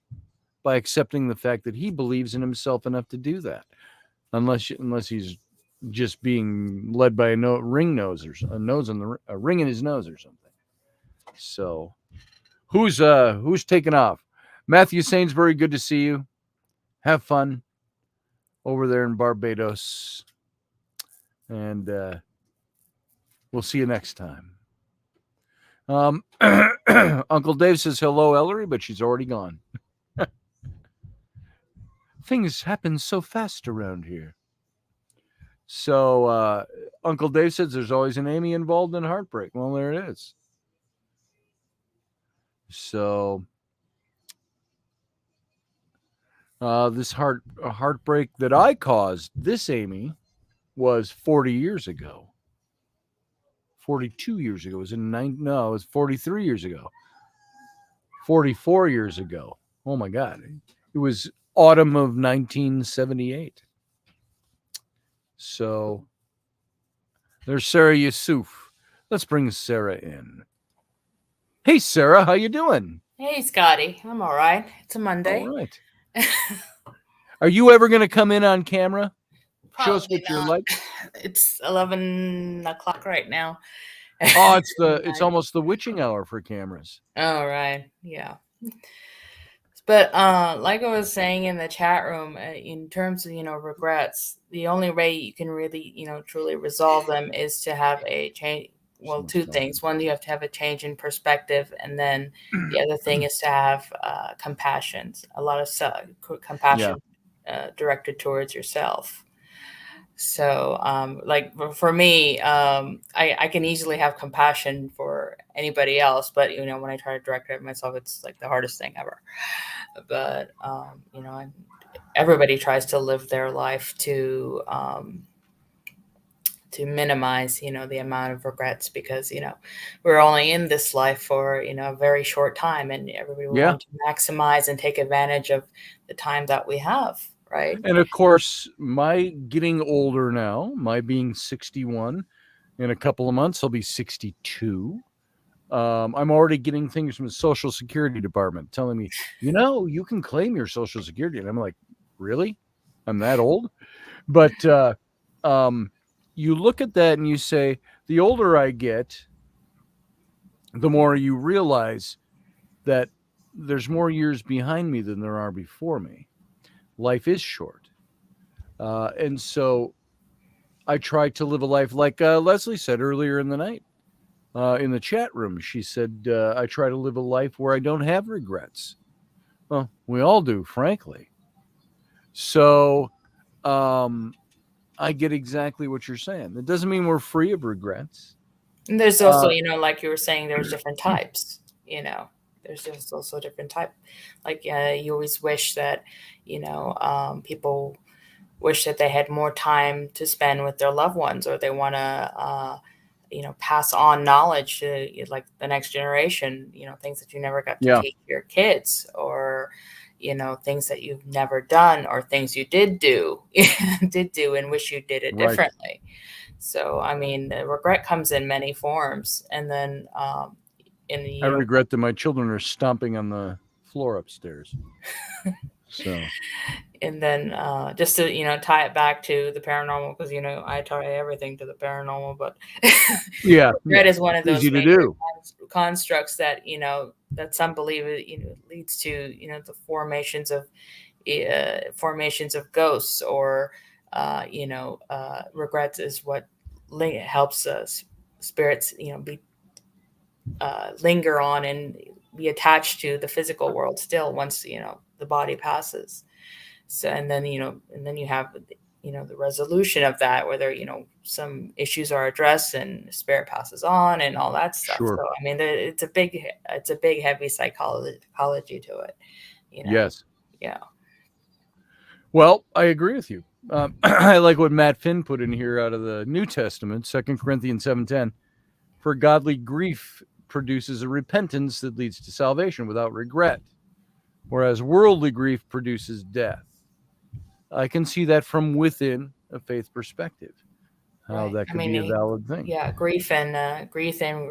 S1: by accepting the fact that he believes in himself enough to do that. Unless he's just being led by a ring in his nose or something. So who's taking off? Matthew Sainsbury, good to see you. Have fun over there in Barbados. And we'll see you next time. Uncle Dave says hello, Ellery, but she's already gone. Things happen so fast around here. So Uncle Dave says there's always an Amy involved in heartbreak. Well, there it is. So this heartbreak that I caused, this Amy, was 40 years ago. 42 years ago. It was 43 years ago. 44 years ago. Oh my God. It was autumn of 1978. So there's Sarah Yusuf. Let's bring Sarah in. Hey, Sarah, how you doing?
S5: Hey, Scotty. I'm all right. It's a Monday.
S1: All right. Are you ever going to come in on camera?
S5: Probably
S1: Show us what you're
S5: not.
S1: like.
S5: It's 11 o'clock right now.
S1: Oh, it's almost the witching hour for cameras.
S5: All right. Yeah. But like I was saying in the chat room, in terms of, regrets, the only way you can really, truly resolve them is to have a change. Well, two things. One, you have to have a change in perspective. And then the other thing is to have compassion, a lot of compassion directed towards yourself. So, like for me, I can easily have compassion for anybody else, but when I try to direct it at myself, it's like the hardest thing ever. But everybody tries to live their life to minimize, the amount of regrets, because, we're only in this life for, a very short time, and everybody will
S1: Yeah.
S5: want to maximize and take advantage of the time that we have, right?
S1: And of course, my getting older now, my being 61, in a couple of months, I'll be 62. I'm already getting things from the Social Security Department telling me, you can claim your Social Security. And I'm like, really? I'm that old? But you look at that and you say, the older I get, the more you realize that there's more years behind me than there are before me. Life is short. And so I try to live a life like Leslie said earlier in the night in the chat room. She said, I try to live a life where I don't have regrets. Well, we all do, frankly. So I get exactly what you're saying. It doesn't mean we're free of regrets.
S5: And there's also, like you were saying, there's different types, there's just also different type. Like you always wish that, people wish that they had more time to spend with their loved ones, or they want to, pass on knowledge to like the next generation, things that you never got to teach your kids, or, things that you've never done, or things you did do and wish you did it differently. So, I mean, the regret comes in many forms. And then I
S1: regret that my children are stomping on the floor upstairs. So,
S5: and then just to, tie it back to the paranormal, because, I tie everything to the paranormal, but regret is one of those constructs that, that some believe it, leads to, the formations of ghosts, or, regrets is what helps spirits, be linger on and be attached to the physical world still once, the body passes. So, and then you have, the resolution of that, whether, some issues are addressed and spirit passes on and all that stuff.
S1: Sure.
S5: So, I mean, it's a big, heavy psychology to it.
S1: Yes.
S5: Yeah.
S1: Well, I agree with you. I like what Matt Finn put in here out of the New Testament, 2 Corinthians 7:10. For godly grief produces a repentance that leads to salvation without regret, whereas worldly grief produces death. I can see that from within a faith perspective, how that could be a valid thing.
S5: Yeah, grief and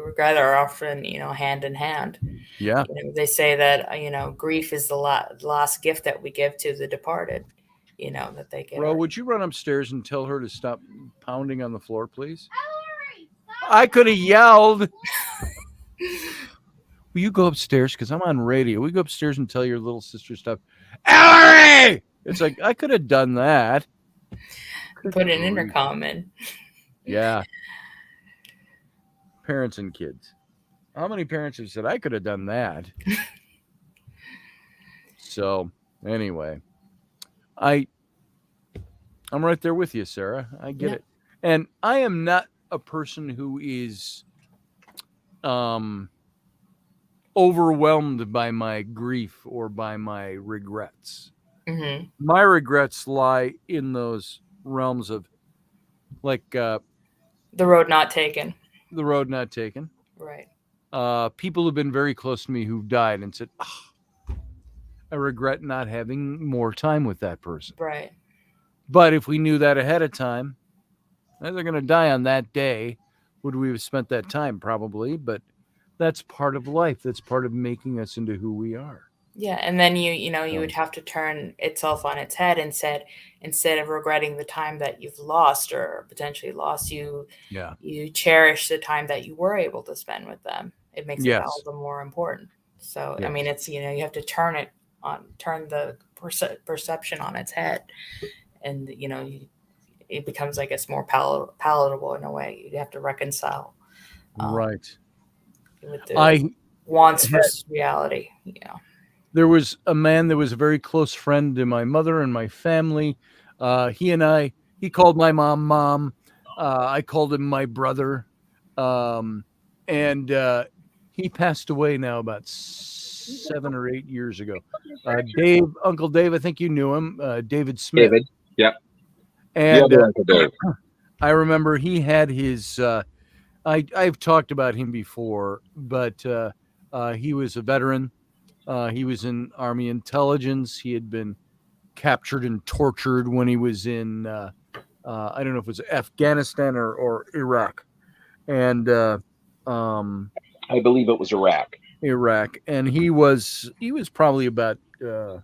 S5: regret are often, hand in hand.
S1: Yeah.
S5: They say that, grief is the last gift that we give to the departed, that they get.
S1: Bro, would you run upstairs and tell her to stop pounding on the floor, please? I could have yelled. Will you go upstairs? Because I'm on radio. Will you go upstairs and tell your little sister stuff? Ellery! It's like, I could have done that.
S5: Put an intercom in.
S1: Yeah. Parents and kids. How many parents have said, I could have done that? So, anyway. I'm right there with you, Sarah. I get it. And I am not a person who is overwhelmed by my grief or by my regrets.
S5: Mm-hmm.
S1: My regrets lie in those realms of like
S5: the road not taken.
S1: The road not taken.
S5: Right.
S1: People who've been very close to me who've died and said, I regret not having more time with that person.
S5: Right.
S1: But if we knew that ahead of time, they're going to die on that day, would we have spent that time? Probably, but that's part of life. That's part of making us into who we are.
S5: Yeah, and then you would have to turn itself on its head and said, instead of regretting the time that you've lost or potentially lost, you cherish the time that you were able to spend with them. It makes it all the more important. So I mean, it's you have to turn the perception on its head, and it becomes, I guess, more palatable in a way. You have to reconcile,
S1: right?
S5: With the wants versus reality. Yeah.
S1: There was a man that was a very close friend to my mother and my family. He called my mom. I called him my brother. And he passed away now about 7 or 8 years ago. Uncle Dave, I think you knew him, David Smith.
S6: David. Yep.
S1: And
S6: The other Uncle Dave.
S1: I remember he had his. I've talked about him before, but he was a veteran. He was in Army intelligence. He had been captured and tortured when he was in. I don't know if it was Afghanistan or Iraq, and
S6: I believe it was Iraq.
S1: And he was probably about 5-6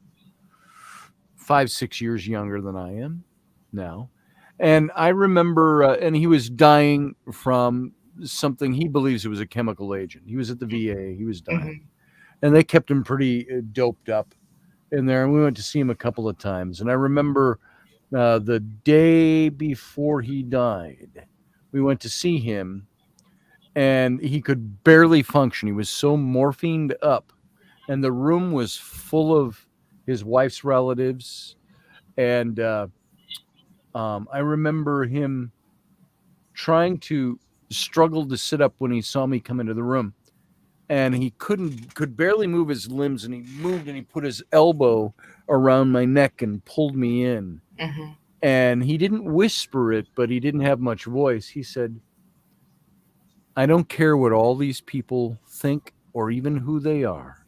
S1: years younger than I am now. And I remember, and he was dying from something he believes it was a chemical agent. He was at the VA. He was dying. And they kept him pretty doped up in there. And we went to see him a couple of times. And I remember the day before he died, we went to see him. And he could barely function. He was so morphined up. And the room was full of his wife's relatives. And I remember him trying to struggle to sit up when he saw me come into the room. And he could barely move his limbs. And he moved and he put his elbow around my neck and pulled me in. And he didn't whisper it, but he didn't have much voice. He said, I don't care what all these people think or even who they are.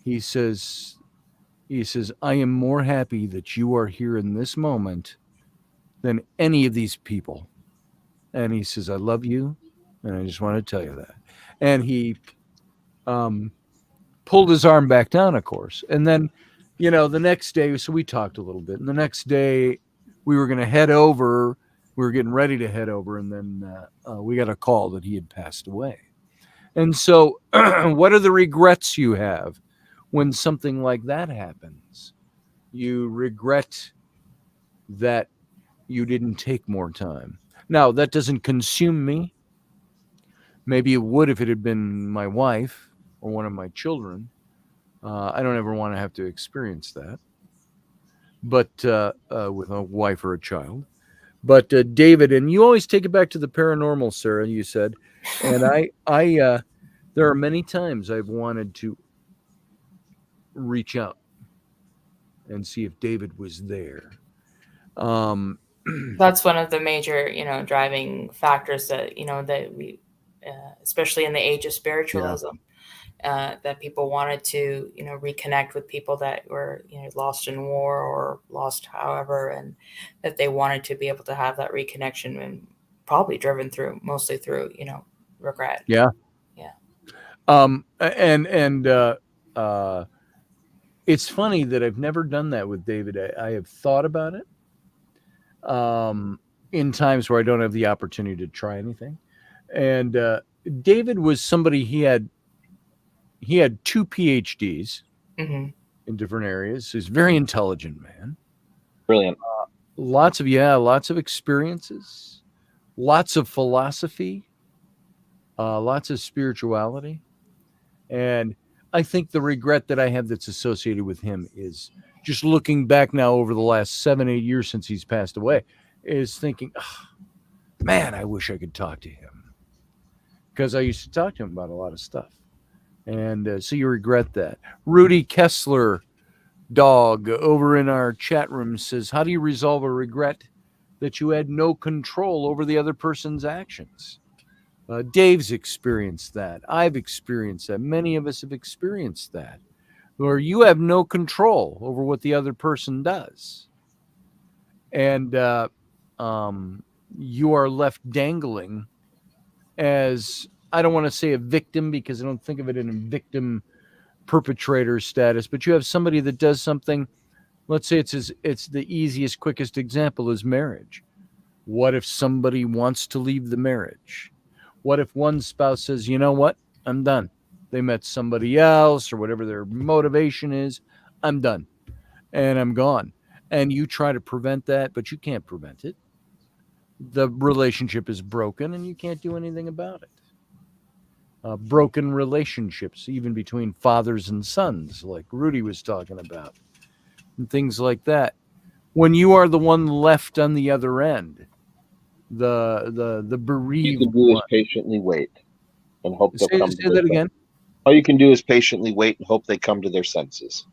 S1: He says, I am more happy that you are here in this moment than any of these people. And he says, I love you. And I just want to tell you that. And he pulled his arm back down, of course. And then, the next day, so we talked a little bit. And the next day we were going to head over. We were getting ready to head over, and then we got a call that he had passed away. And so what are the regrets you have when something like that happens? You regret that you didn't take more time. Now, that doesn't consume me. Maybe it would if it had been my wife or one of my children. I don't ever want to have to experience that. But with a wife or a child. But David, and you always take it back to the paranormal, Sarah, you said. And I there are many times I've wanted to reach out and see if David was there.
S5: That's one of the major, driving factors that, that we, especially in the age of spiritualism, that people wanted to, reconnect with people that were, lost in war or lost however, and that they wanted to be able to have that reconnection, and probably driven mostly through, regret.
S1: Yeah. It's funny that I've never done that with David. I have thought about it in times where I don't have the opportunity to try anything. And David was somebody, he had 2 PhDs in different areas. He's a very intelligent man.
S6: Brilliant.
S1: Lots of experiences, lots of philosophy, lots of spirituality. And I think the regret that I have that's associated with him is just looking back now over the last 7-8 years since he's passed away, is thinking, man, I wish I could talk to him. Because I used to talk to him about a lot of stuff. And so you regret that. Rudy Kessler, dog, over in our chat room says, how do you resolve a regret that you had no control over the other person's actions? Dave's experienced that. I've experienced that. Many of us have experienced that, where you have no control over what the other person does. And you are left dangling as, I don't want to say a victim, because I don't think of it in a victim perpetrator status, but you have somebody that does something. Let's say it's the easiest, quickest example is marriage. What if somebody wants to leave the marriage? What if one spouse says, you know what? I'm done. They met somebody else or whatever their motivation is. I'm done. And I'm gone. And you try to prevent that, but you can't prevent it. The relationship is broken and you can't do anything about it. Broken relationships, even between fathers and sons, like Rudy was talking about, and things like that. When you are the one left on the other end, the bereaved,
S6: you can do is patiently wait and hope they'll come.
S1: Say that again.
S6: All you can do is patiently wait and hope they come to their senses.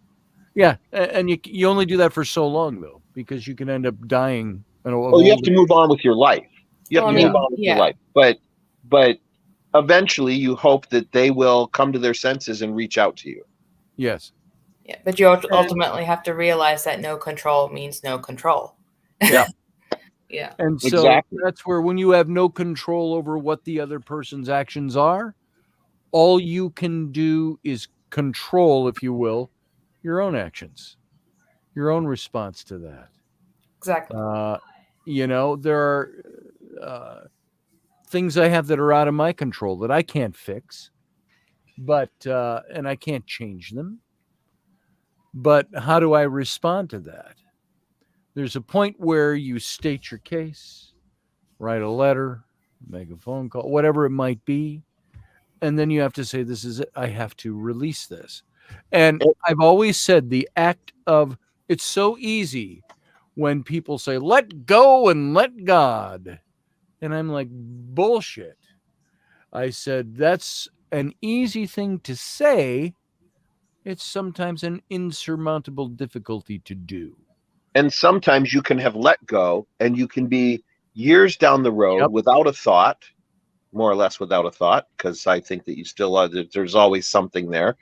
S1: Yeah, and you only do that for so long though, because you can end up dying.
S6: Well, you have to move on with your life. You have
S5: Well,
S6: to
S5: I
S6: move
S5: mean,
S6: on with your
S5: yeah.
S6: life. But eventually you hope that they will come to their senses and reach out to you.
S1: Yes.
S5: Yeah, but you ultimately have to realize that no control means no control.
S1: Yeah.
S5: Yeah.
S1: And so
S6: Exactly.
S1: that's where when you have no control over what the other person's actions are, all you can do is control, if you will, your own actions, your own response to that.
S5: Exactly.
S1: There are things I have that are out of my control that I can't fix, but and I can't change them. But how do I respond to that? There's a point where you state your case, write a letter, make a phone call, whatever it might be. And then you have to say, this is it. I have to release this. And I've always said the act of, it's so easy when people say, let go and let God. And I'm like, bullshit. I said, that's an easy thing to say. It's sometimes an insurmountable difficulty to do.
S6: And sometimes you can have let go and you can be years down the road without a thought, more or less without a thought, because I think that you still are, there's always something there.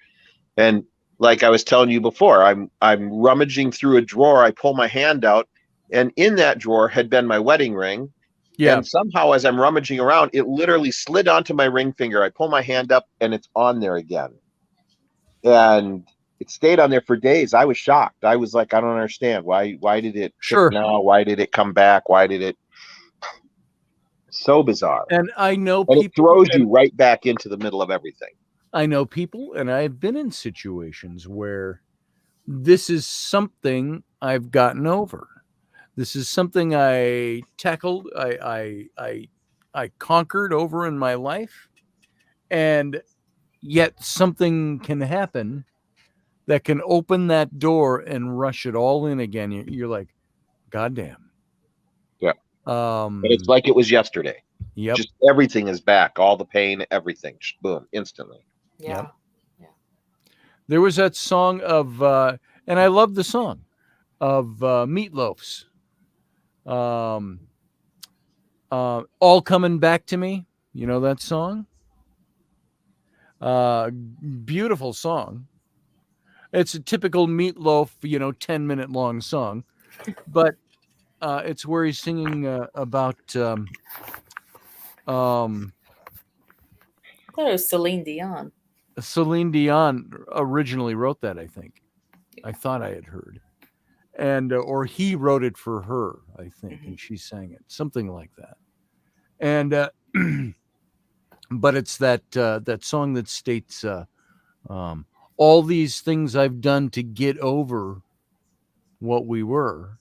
S6: And like I was telling you before, I'm rummaging through a drawer. I pull my hand out, and in that drawer had been my wedding ring.
S1: Yeah.
S6: And somehow, as I'm rummaging around, it literally slid onto my ring finger. I pull my hand up, and it's on there again. And it stayed on there for days. I was shocked. I was like, I don't understand. Why did it
S1: Sure.
S6: now? Why did it come back? Why did it? So bizarre.
S1: And I know
S6: and
S1: people.
S6: It throws you right back into the middle of everything.
S1: I know people, and I've been in situations where this is something I've gotten over. This is something I tackled, I conquered over in my life, and yet something can happen that can open that door and rush it all in again. You're like, goddamn.
S6: Yeah. But it's like it was yesterday.
S1: Yep.
S6: Just everything is back. All the pain, everything. Boom, instantly.
S5: Yeah.
S1: Yep. There was that song of, and I love the song of Meatloaf's. All Coming Back to Me. You know that song? Beautiful song. It's a typical Meatloaf, 10-minute long song, but it's where he's singing about.
S5: I thought it was Celine Dion.
S1: Celine Dion originally wrote that, I think. I thought I had heard. And or he wrote it for her, I think, and she sang it, something like that. And but it's that song that states all these things I've done to get over what we were.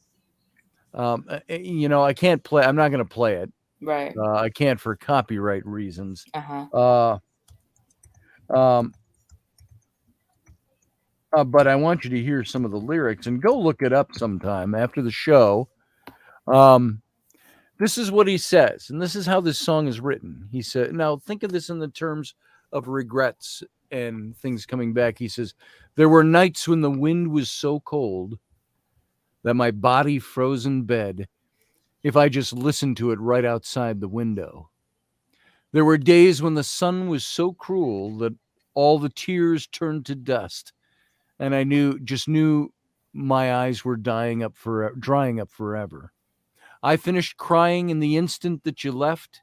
S1: I can't play. I'm not going to play it.
S5: Right.
S1: I can't for copyright reasons. But I want you to hear some of the lyrics and go look it up sometime after the show. This is what he says, and this is how this song is written. He said, now think of this in the terms of regrets and things coming back. He says, there were nights when the wind was so cold that my body froze in bed if I just listened to it right outside the window. There were days when the sun was so cruel that all the tears turned to dust, and I knew my eyes were drying up forever. I finished crying in the instant that you left,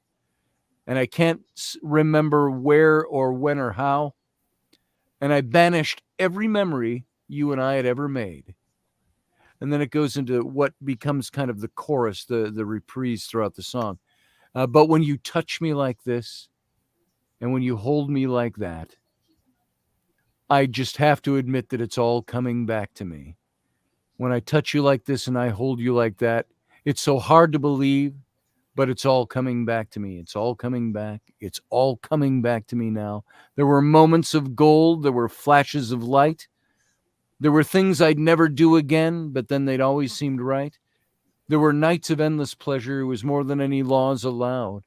S1: and I can't remember where or when or how, and I banished every memory you and I had ever made. And then it goes into what becomes kind of the chorus, the reprise throughout the song. But when you touch me like this, and when you hold me like that, I just have to admit that it's all coming back to me. When I touch you like this and I hold you like that, it's so hard to believe, but it's all coming back to me. It's all coming back. It's all coming back to me now. There were moments of gold. There were flashes of light. There were things I'd never do again, but then they'd always seemed right. There were nights of endless pleasure. It was more than any laws allowed.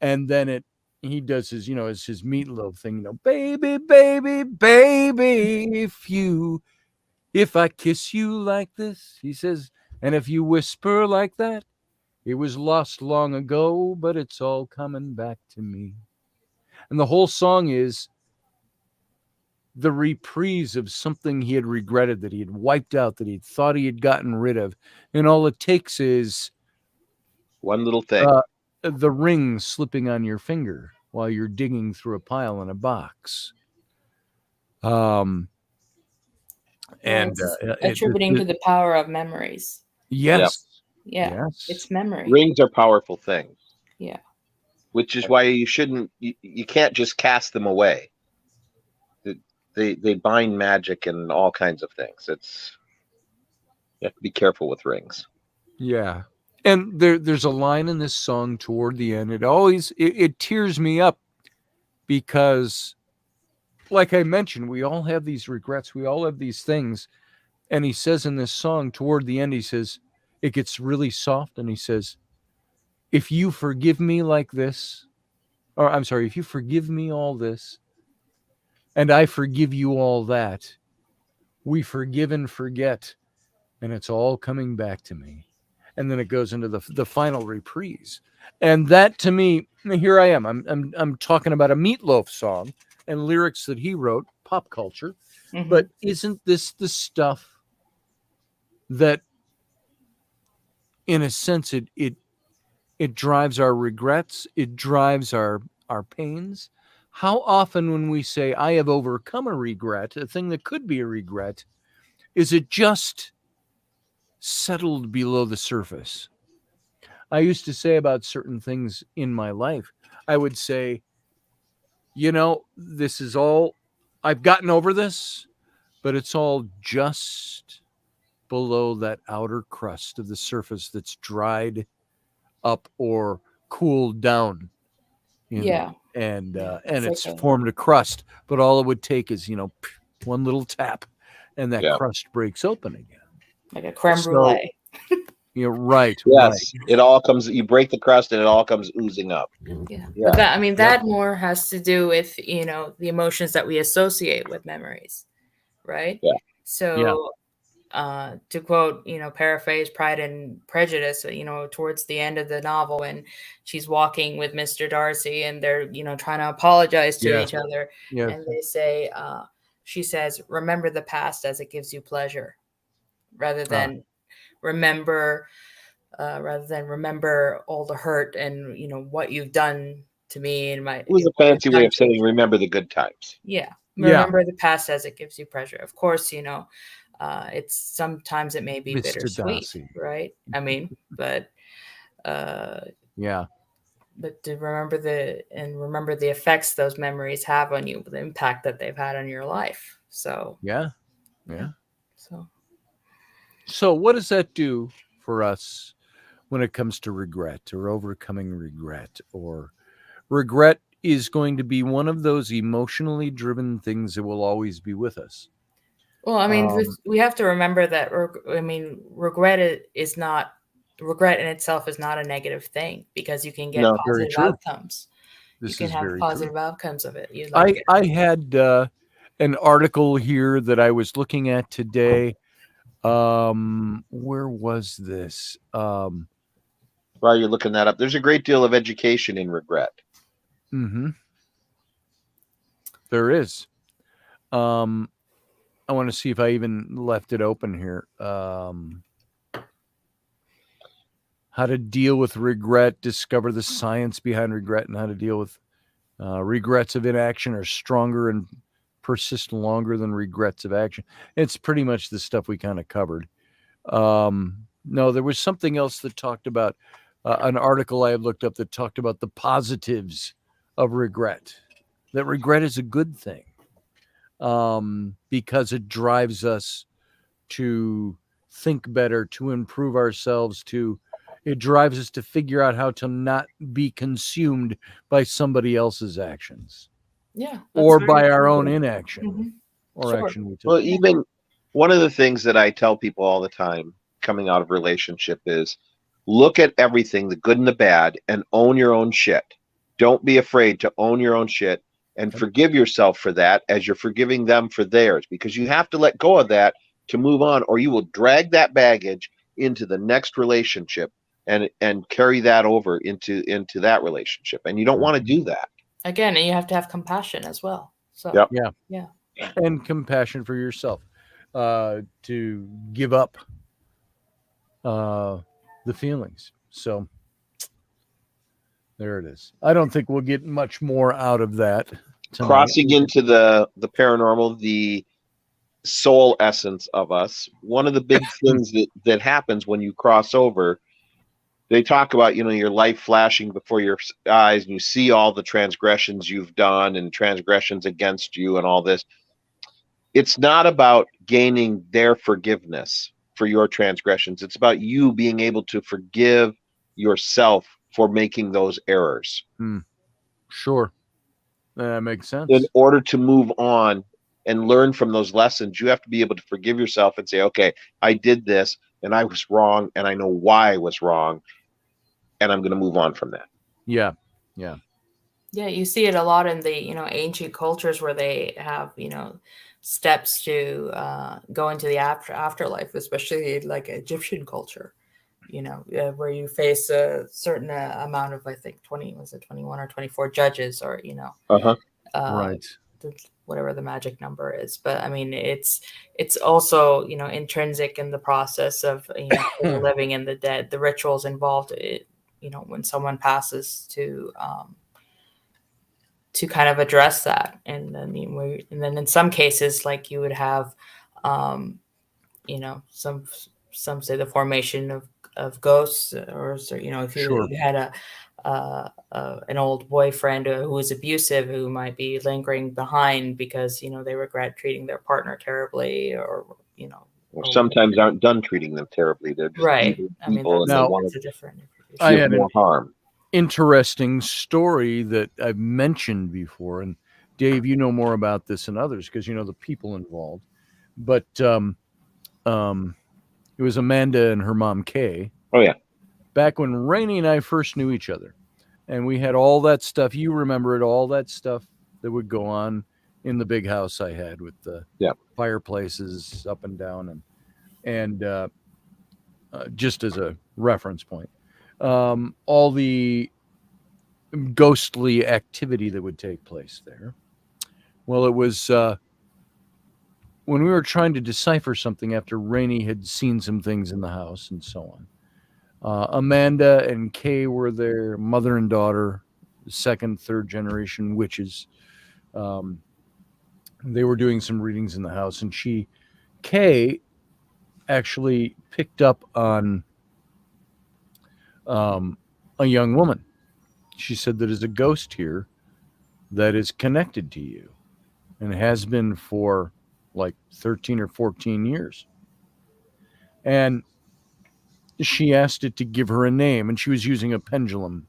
S1: And then it he does his, it's his meatloaf thing, baby, baby, baby, if I kiss you like this, he says, and if you whisper like that, it was lost long ago, but it's all coming back to me. And the whole song is the reprise of something he had regretted, that he had wiped out, that he thought he had gotten rid of. And all it takes is
S6: one little thing.
S1: The ring slipping on your finger while you're digging through a pile in a box. And
S5: attributing to the power of memories.
S1: Yes.
S5: Yeah.
S1: Yes.
S5: It's memory.
S6: Rings are powerful things.
S5: Yeah.
S6: Which is why you can't just cast them away. They bind magic and all kinds of things. You have to be careful with rings.
S1: Yeah. And there's a line in this song toward the end. It tears me up because, like I mentioned, we all have these regrets. We all have these things. And he says in this song toward the end, he says, it gets really soft. And he says, if you forgive me like this, or I'm sorry, if you forgive me all this, and I forgive you all that, we forgive and forget, and it's all coming back to me. And then it goes into the final reprise. And that, to me, here I am. I'm talking about a Meatloaf song and lyrics that he wrote, pop culture.
S5: Mm-hmm.
S1: But isn't this the stuff that, in a sense, it drives our regrets, it drives our pains? How often when we say, I have overcome a regret, a thing that could be a regret, is it just settled below the surface? I used to say about certain things in my life, I would say, this is all, I've gotten over this, but it's all just below that outer crust of the surface that's dried up or cooled down.
S5: Yeah.
S1: And it's formed a crust, but all it would take is, one little tap and that crust breaks open again.
S5: Like a creme brulee.
S1: Right.
S6: Yes.
S1: Right.
S6: It all comes, you break the crust and it all comes oozing up.
S5: Yeah. But that more has to do with, the emotions that we associate with memories. Right.
S6: Yeah.
S5: So, to quote, paraphrase Pride and Prejudice, towards the end of the novel when she's walking with Mr. Darcy and they're, trying to apologize to each other.
S1: Yes.
S5: And they say, she says, remember the past as it gives you pleasure rather than remember all the hurt and, what you've done to me and my.
S6: It was a fancy way of saying, remember the good times.
S5: Yeah. Remember the past as it gives you pleasure. Of course, it's sometimes it may be
S1: Mr.
S5: bittersweet,
S1: Darcy.
S5: right? I mean, but
S1: yeah.
S5: But to remember the effects those memories have on you, the impact that they've had on your life. So
S1: yeah. So what does that do for us when it comes to regret or overcoming regret? Or regret is going to be one of those emotionally driven things that will always be with us.
S5: Well, I mean, we have to remember that. Regret in itself is not a negative thing because you can get positive outcomes. You can have positive outcomes of it.
S1: I had an article here that I was looking at today. Where was this?
S6: While you're looking that up, there's a great deal of education in regret.
S1: Mm-hmm. There is. I want to see if I even left it open here. How to deal with regret, discover the science behind regret, and how to deal with regrets of inaction are stronger and persist longer than regrets of action. It's pretty much the stuff we kind of covered. No, there was something else that talked about an article I had looked up that talked about the positives of regret, that regret is a good thing. Because it drives us to think better, to improve ourselves, it drives us to figure out how to not be consumed by somebody else's actions.
S5: Yeah.
S1: Or by our own inaction.
S5: Mm-hmm.
S1: Or action we took.
S6: Well, even one of the things that I tell people all the time coming out of relationship is look at everything, the good and the bad, and own your own shit. Don't be afraid to own your own shit and forgive yourself for that as you're forgiving them for theirs, because you have to let go of that to move on, or you will drag that baggage into the next relationship and carry that over into that relationship. And you don't want to do that.
S5: Again, and you have to have compassion as well. So
S6: Yep.
S5: yeah.
S1: And compassion for yourself, to give up the feelings. So there it is. I don't think we'll get much more out of that tonight.
S6: Crossing into the paranormal, the soul essence of us. One of the big things that happens when you cross over, they talk about, your life flashing before your eyes, and you see all the transgressions you've done and transgressions against you and all this. It's not about gaining their forgiveness for your transgressions. It's about you being able to forgive yourself for making those errors.
S1: Sure. That makes sense.
S6: In order to move on and learn from those lessons, you have to be able to forgive yourself and say, okay, I did this and I was wrong, and I know why I was wrong, and I'm going to move on from that.
S1: Yeah.
S5: Yeah, you see it a lot in the, ancient cultures where they have, steps to go into the afterlife, especially like Egyptian culture, where you face a certain amount of, I think 21 or 24 judges, or,
S1: Right.
S5: Whatever the magic number is. But I mean, it's also, intrinsic in the process of, the living and the dead, the rituals involved, when someone passes to kind of address that. And then, in some cases, like you would have, some say the formation of ghosts, or, if you had an old boyfriend who was abusive, who might be lingering behind because, they regret treating their partner terribly, or
S6: sometimes aren't done treating them terribly. They're just
S5: right.
S6: people, and they want
S5: to different.
S1: I had
S6: more harm.
S1: Interesting story that I've mentioned before, and Dave, you know more about this than others because you know the people involved. But it was Amanda and her mom Kay.
S6: Oh yeah,
S1: back when Rainey and I first knew each other, and we had all that stuff. You remember it, all that stuff that would go on in the big house I had with the fireplaces up and down, and just as a reference point. All the ghostly activity that would take place there. Well, it was when we were trying to decipher something after Rainey had seen some things in the house and so on. Amanda and Kay were there, mother and daughter, second, third generation witches. They were doing some readings in the house, and Kay actually picked up on a young woman. She said that there's a ghost here that is connected to you and has been for like 13 or 14 years. And she asked it to give her a name, and she was using a pendulum.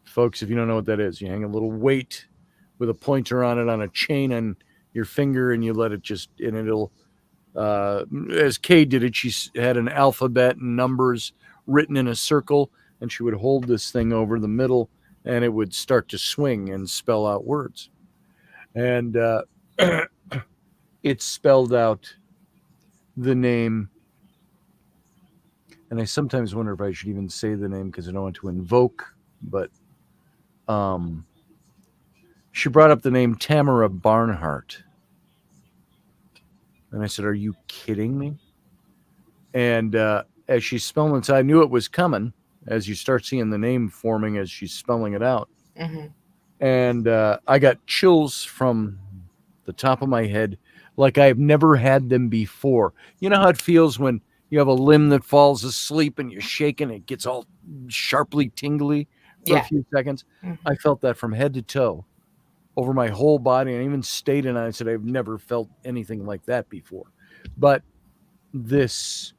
S1: Folks, if you don't know what that is, you hang a little weight with a pointer on it on a chain on your finger, and you let it and it'll, as Kay did it, she had an alphabet and numbers written in a circle, and she would hold this thing over the middle, and it would start to swing and spell out words. And it spelled out the name. And I sometimes wonder if I should even say the name because I don't want to invoke, but she brought up the name Tamara Barnhart. And I said, "Are you kidding me?" And as she's spelling it, I knew it was coming as you start seeing the name forming as she's spelling it out.
S5: Mm-hmm.
S1: And I got chills from the top of my head like I've never had them before. You know how it feels when you have a limb that falls asleep and you shake and it gets all sharply tingly for a few seconds? Mm-hmm. I felt that from head to toe over my whole body, and even stayed in. I said, I've never felt anything like that before. But this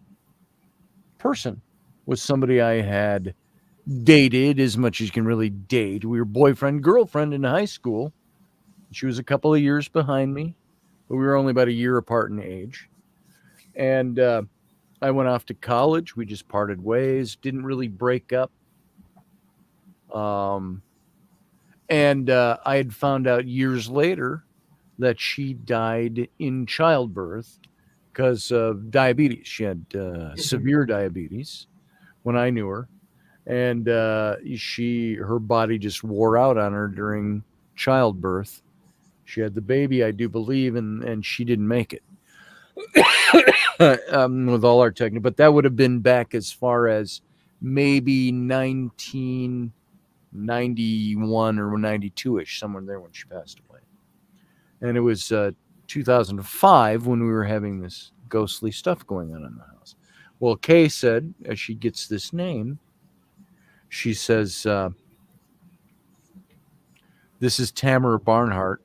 S1: person was somebody I had dated as much as you can really date. We were boyfriend, girlfriend in high school. She was a couple of years behind me, but we were only about a year apart in age. And I went off to college. We just parted ways, didn't really break up. And I had found out years later that she died in childbirth because of diabetes. She had severe diabetes when I knew her, and her body just wore out on her during childbirth. She had the baby, I do believe, and she didn't make it with all our technique. But that would have been back as far as maybe 1991 or 92-ish, somewhere there when she passed away. And it was 2005 when we were having this ghostly stuff going on in the house. Well, Kay said, as she gets this name, she says, this is Tamara Barnhart.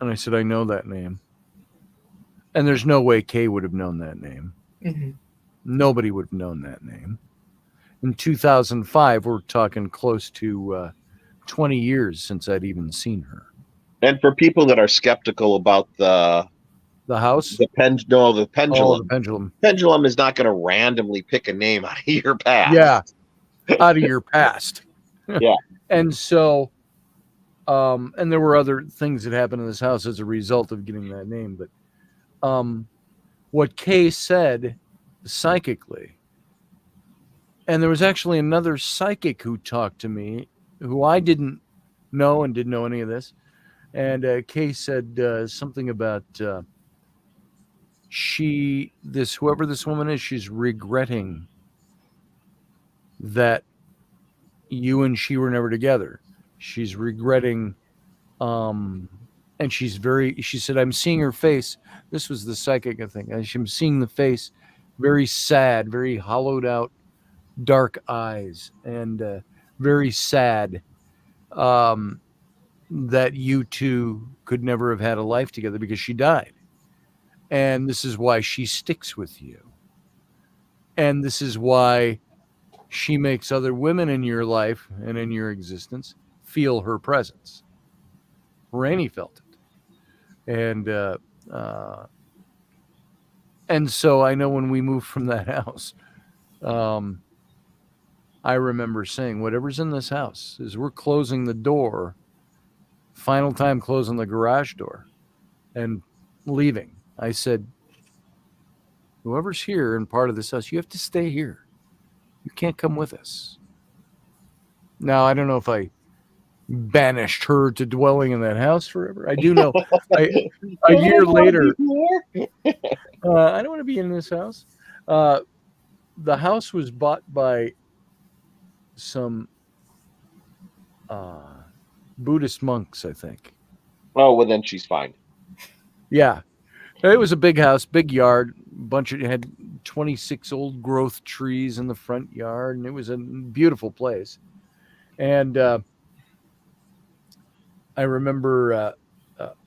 S1: And I said, I know that name. And there's no way Kay would have known that name.
S5: Mm-hmm.
S1: Nobody would have known that name. In 2005, we're talking close to 20 years since I'd even seen her.
S6: And for people that are skeptical about the
S1: house,
S6: the pendulum.
S1: Oh, the pendulum.
S6: Pendulum is not going to randomly pick a name out of your past.
S1: Yeah, out of your past.
S6: Yeah.
S1: And so, and there were other things that happened in this house as a result of getting that name. But what Kay said psychically, and there was actually another psychic who talked to me who I didn't know and didn't know any of this. And Kay said something about whoever this woman is, she's regretting that you and she were never together. She's regretting, and she said, I'm seeing her face. This was the psychic, I think. I'm seeing the face, very sad, very hollowed out, dark eyes, and very sad that you two could never have had a life together because she died. And this is why she sticks with you. And this is why she makes other women in your life and in your existence feel her presence. Rainey felt it. And so I know when we moved from that house, I remember saying, whatever's in this house, is we're closing the door, final time closing the garage door and leaving. I said, whoever's here and part of this house, you have to stay here. You can't come with us. Now, I don't know if I banished her to dwelling in that house forever. I do know a year later, I don't want to be in this house. The house was bought by some Buddhist monks, I think.
S6: Oh, well, then she's fine.
S1: Yeah. It was a big house, big yard, it had 26 old growth trees in the front yard, and it was a beautiful place. And I remember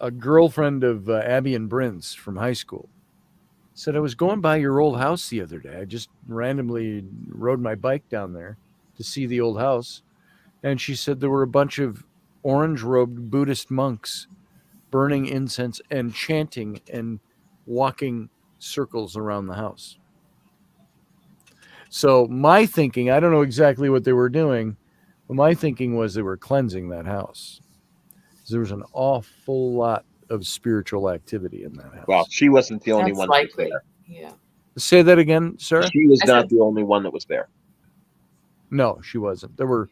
S1: a girlfriend of Abby and Bryn's from high school said, I was going by your old house the other day. I just randomly rode my bike down there to see the old house. And she said there were a bunch of orange-robed Buddhist monks burning incense and chanting and walking circles around the house. So my thinking, I don't know exactly what they were doing, but my thinking was they were cleansing that house. There was an awful lot of spiritual activity in that house.
S6: Well, she wasn't the only
S5: That's
S6: one.
S5: likely.
S6: That was
S5: Yeah.
S1: Say that again, Sarah?
S6: there. She was not the only one that was there.
S1: No, she wasn't. There were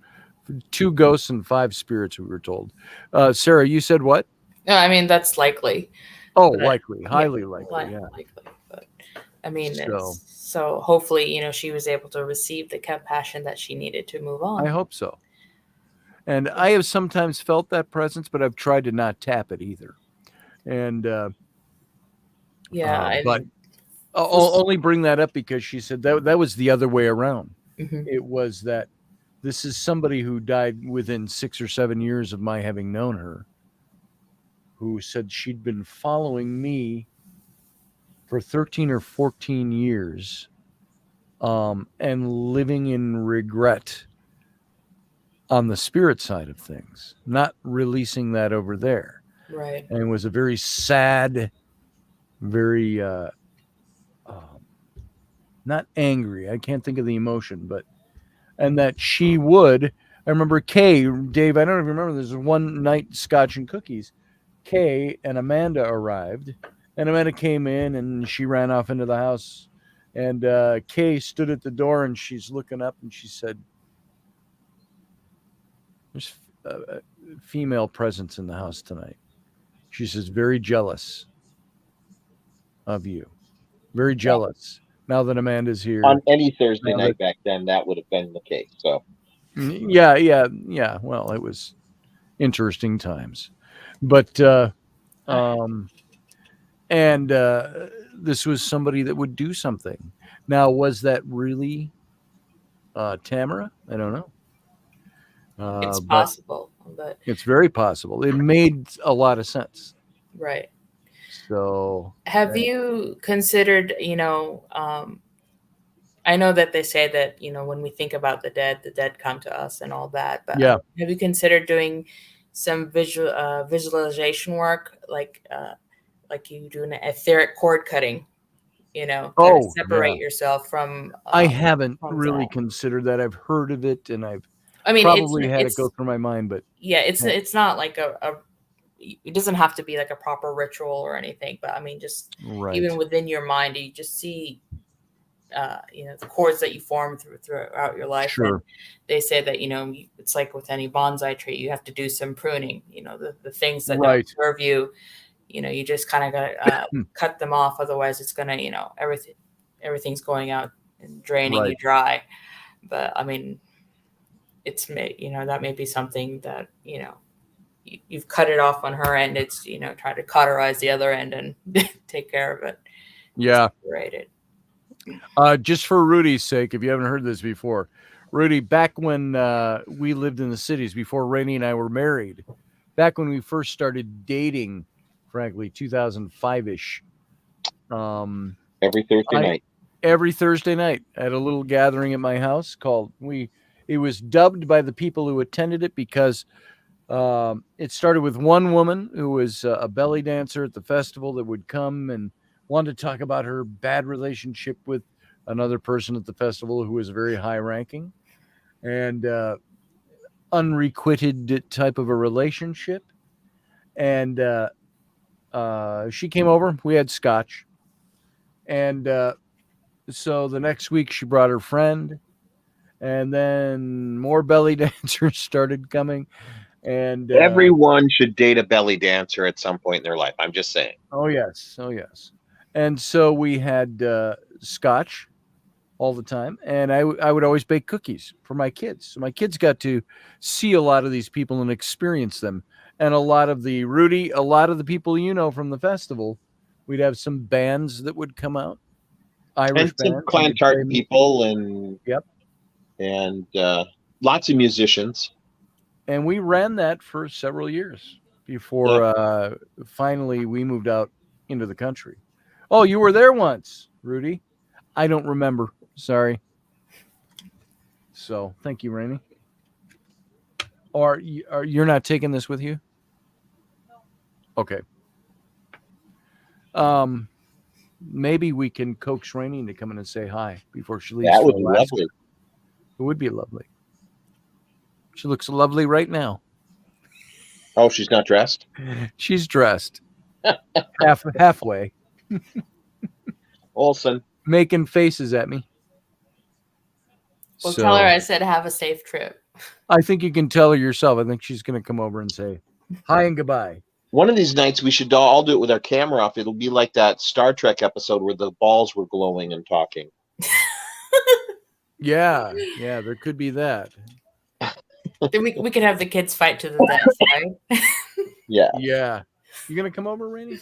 S1: 2 ghosts and 5 spirits, we were told. Sarah, you said what?
S5: No, I mean, that's likely.
S1: Oh,
S5: But,
S1: likely, highly likely, yeah.
S5: Likely. But I mean,
S1: So-
S5: so hopefully, she was able to receive the compassion that she needed to move on.
S1: I hope so. And I have sometimes felt that presence, but I've tried to not tap it either. And
S5: Yeah.
S1: but I'll only bring that up because she said that was the other way around.
S5: Mhm.
S1: It was that this is somebody who died within 6 or 7 years of my having known her, who said she'd been following me for 13 or 14 years and living in regret on the spirit side of things, not releasing that over there.
S5: Right.
S1: And it was a very sad, very not angry, I can't think of the emotion, but and that she would, I remember Kay, Dave, I don't even remember. There's one night Scotch and cookies. Kay and Amanda arrived, and Amanda came in and she ran off into the house. And Kay stood at the door and she's looking up and she said, "There's a female presence in the house tonight." She says, "Very jealous of you. Very jealous. Now that Amanda's here."
S6: On any Thursday
S1: Now
S6: night back then, that would have been the case. So
S1: yeah. Well, it was interesting times. But this was somebody that would do something. Now, was that really Tamara? I don't know.
S5: It's
S1: But
S5: possible, but
S1: it's very possible. It made a lot of sense.
S5: right.
S1: So,
S5: Have you considered, I know that they say that, when we think about the dead come to us and all that, but
S1: yeah.
S5: have you considered doing some visualization work, like you do an etheric cord cutting, separate yourself from.
S1: I haven't
S5: from
S1: really
S5: that.
S1: considered that. I've heard of it, and I've
S5: I mean,
S1: probably had it go through my mind, but
S5: yeah, it's not like it doesn't have to be like a proper ritual or anything, but I mean, just
S1: right.
S5: even within your mind, you just see, the cords that you form throughout your life.
S1: Sure.
S5: And they say that, it's like with any bonsai tree, you have to do some pruning, the things that don't serve you, you just kind of got to cut them off. Otherwise it's going to, everything's going out and draining you dry. But I mean, that may be something that, you've cut it off on her end. It's, try to cauterize the other end and take care of it.
S1: Yeah.
S5: Separate it.
S1: Just for Rudy's sake, if you haven't heard this before, Rudy, back when we lived in the cities, before Rainey and I were married, back when we first started dating, frankly, 2005-ish.
S6: Every Thursday night,
S1: I had a little gathering at my house it was dubbed by the people who attended it because it started with one woman who was a belly dancer at the festival that would come and wanted to talk about her bad relationship with another person at the festival who was very high ranking and unrequited type of a relationship. And she came over, we had scotch. And so the next week she brought her friend, and then more belly dancers started coming. And
S6: everyone should date a belly dancer at some point in their life. I'm just saying.
S1: Oh yes. And so we had scotch all the time, and I would always bake cookies for my kids. So my kids got to see a lot of these people and experience them. And a lot of the people from the festival, we'd have some bands that would come out, Irish
S6: and some
S1: bands,
S6: Clantart people, and and lots of musicians.
S1: And we ran that for several years before finally we moved out into the country. Oh, you were there once, Rudy. I don't remember. Sorry. So thank you, Rainey. Or you're not taking this with you? Okay. Maybe we can coax Rainey to come in and say hi before she leaves.
S6: That would be lovely.
S1: It would be lovely. She looks lovely right now.
S6: Oh, she's not dressed?
S1: She's dressed. halfway.
S6: Olsen.
S1: Making faces at me.
S5: Well, tell her I said have a safe trip.
S1: I think you can tell her yourself. I think she's going to come over and say hi and goodbye.
S6: One of these nights we should all do it with our camera off. It'll be like that Star Trek episode where the balls were glowing and talking.
S1: Yeah, there could be that.
S5: Then we could have the kids fight to the death, right?
S6: Yeah.
S1: You gonna come over, Rainey?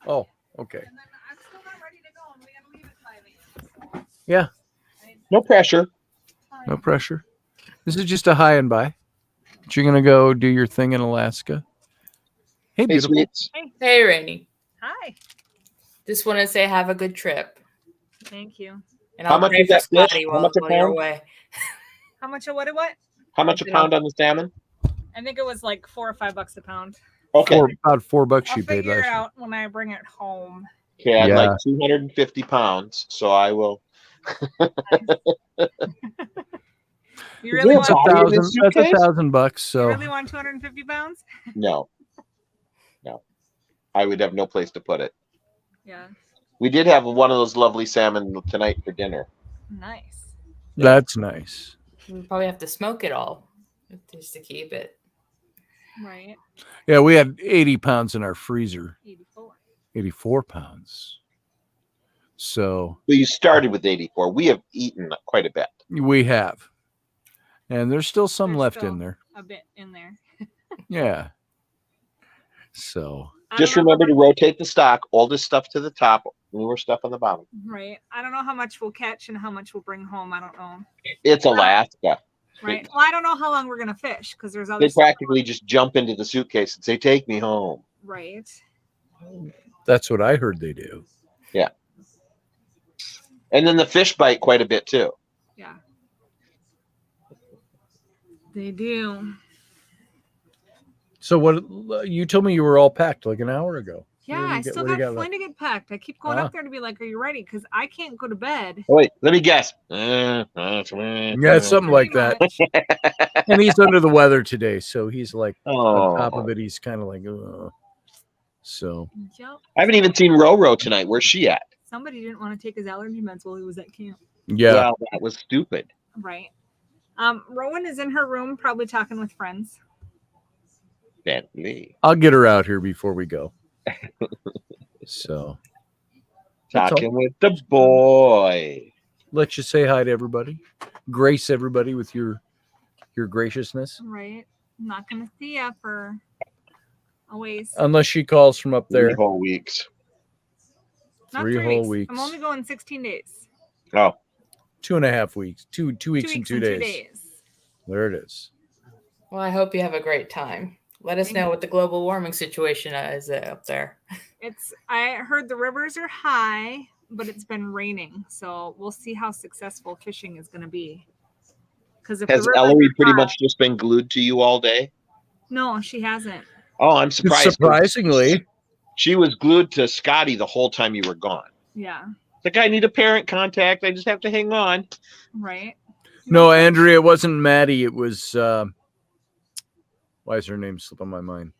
S1: Oh, okay.
S7: And then I'm still not ready to go, and we gotta leave at 5 a.m.
S1: Yeah.
S6: No pressure.
S1: No pressure. This is just a hi and bye. But you're gonna go do your thing in Alaska. Hey, beautiful.
S6: Sweets.
S5: Hey, Rainey.
S7: Hi.
S5: Just want to say have a good trip.
S7: Thank you.
S5: And I'll pray for Scotty while you're away.
S7: How much a what?
S6: How much a pound on the salmon?
S7: I think it was like $4 or $5 a pound.
S6: Okay.
S1: About $4
S7: I'll
S1: she paid
S7: figure
S1: last
S7: it
S1: year.
S7: out when I bring it home.
S6: Okay, I'd like 250 pounds, so I will.
S7: You really
S6: That's
S7: want?
S6: a body in this
S1: That's
S6: suitcase?
S1: $1,000.
S7: You
S1: So
S7: really want 250 pounds?
S6: No. I would have no place to put it.
S7: Yeah.
S6: We did have one of those lovely salmon tonight for dinner.
S7: Nice.
S1: that's nice.
S5: We probably have to smoke it all just to keep it.
S7: Right.
S1: Yeah, we had 80 pounds in our freezer.
S7: 84.
S1: 84 pounds. So
S6: But you started with 84. We have eaten quite a bit.
S1: we have. And there's still some
S7: There's
S1: left
S7: still
S1: in there.
S7: a bit in there.
S1: Yeah. So
S7: I
S6: Just
S7: don't know
S6: remember to rotate the stock, oldest stuff to the top, newer stuff on the bottom.
S7: Right. I don't know how much we'll catch and how much we'll bring home. I don't know.
S6: It's Alaska.
S7: Right. Well, I don't know how long we're gonna fish because there's other
S6: They
S7: stuff.
S6: practically just jump into the suitcase and say, "Take me home."
S7: Right.
S1: that's what I heard they do.
S6: And then the fish bite quite a bit too.
S7: Yeah. They do.
S1: So what you told me you were all packed like an hour ago.
S7: Yeah,
S1: What do you
S7: I
S1: get-
S7: still
S1: what do you
S7: got
S1: got
S7: Flynn to get packed. I keep going
S1: Ah.
S7: up there to be like, "Are you ready?" Because I can't go to bed.
S6: Oh, wait, let me guess.
S1: Yeah, something like that.
S7: Pretty much.
S1: And he's under the weather today, so he's like on top of
S6: Oh,
S1: it. He's kind of like, ugh. So
S7: Yep.
S6: I haven't even seen Roro tonight. Where's she at?
S7: Somebody didn't want to take his allergy meds while he was at camp.
S1: yeah,
S6: Well, that was stupid.
S7: Right. Rowan is in her room, probably talking with friends.
S6: Bentley.
S1: I'll get her out here before we go. So that's all.
S6: Talking with the boy.
S1: Let you say hi to everybody, grace everybody with your graciousness,
S7: Right. I'm not gonna see ya for a ways.
S1: unless she calls from up
S6: 3
S1: there.
S6: whole weeks.
S7: Not
S1: 3 whole weeks.
S7: I'm only going 16 days.
S6: Oh,
S1: 2.5 weeks. Two weeks
S7: 2 weeks
S1: and 2
S7: and
S1: days.
S7: 2 days.
S1: There it is.
S5: Well, I hope you have a great time. Let us know what the global warming situation is up there.
S7: I heard the rivers are high, but it's been raining, so we'll see how successful fishing is going to be. Because if
S6: has
S7: the rivers
S6: Ellery
S7: are
S6: pretty
S7: high-
S6: much just been glued to you all day?
S7: No, she hasn't.
S6: Oh, I'm surprised. 'cause
S1: Surprisingly,
S6: she was glued to Scotty the whole time you were gone.
S7: Yeah.
S6: Like, I need a parent contact. I just have to hang on.
S7: Right.
S1: no, Andrea, it wasn't Maddie. It was why is her name slipping my mind?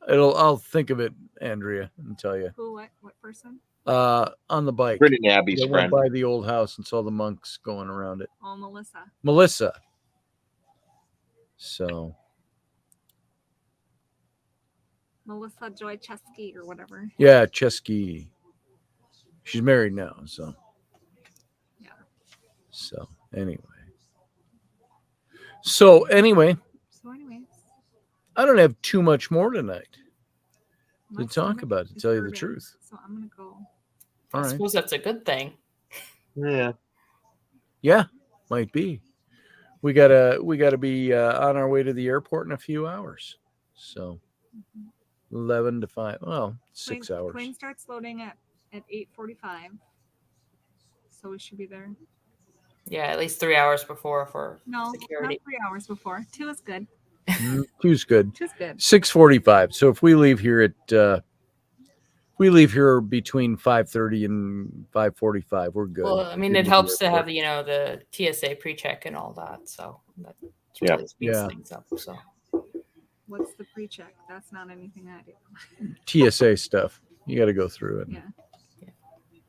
S1: I'll think of it, Andrea, and tell you.
S7: Who? What person?
S1: On the bike.
S6: Brittany and Abby's
S1: They went
S6: friend.
S1: by the old house and saw the monks going around it.
S7: Oh, Melissa.
S1: Melissa. So
S7: Melissa Joy Chesky or whatever.
S1: yeah, Chesky. She's married now, so
S7: Yeah.
S1: so anyway. So anyway,
S7: So, anyways.
S1: I don't have too much more tonight
S7: my
S1: to talk
S7: stomach
S1: about, to
S7: is
S1: tell you the
S7: hurting,
S1: truth.
S7: So I'm gonna go.
S1: All
S5: I
S1: right.
S5: suppose that's a good thing.
S6: Yeah.
S1: Yeah, might be. We gotta be on our way to the airport in a few hours. So 11 to 5. Well, 6 hours.
S7: Plane starts loading at 8:45. So we should be there.
S5: Yeah, at least 3 hours before for
S7: No,
S5: security.
S7: not 3 hours before. 2 is good.
S1: Two's good.
S7: 2's good.
S1: 6:45. So if we leave here between 5:30 and 5:45, we're good.
S5: Well, I mean,
S1: Get
S5: it
S1: to the
S5: helps to
S1: airport.
S5: have, the TSA pre-check and all that. So that
S6: Yeah.
S5: really speeds
S1: Yeah.
S5: things up. So
S7: What's the pre-check? That's not anything I do.
S1: TSA stuff. You got to go through it.
S7: Yeah.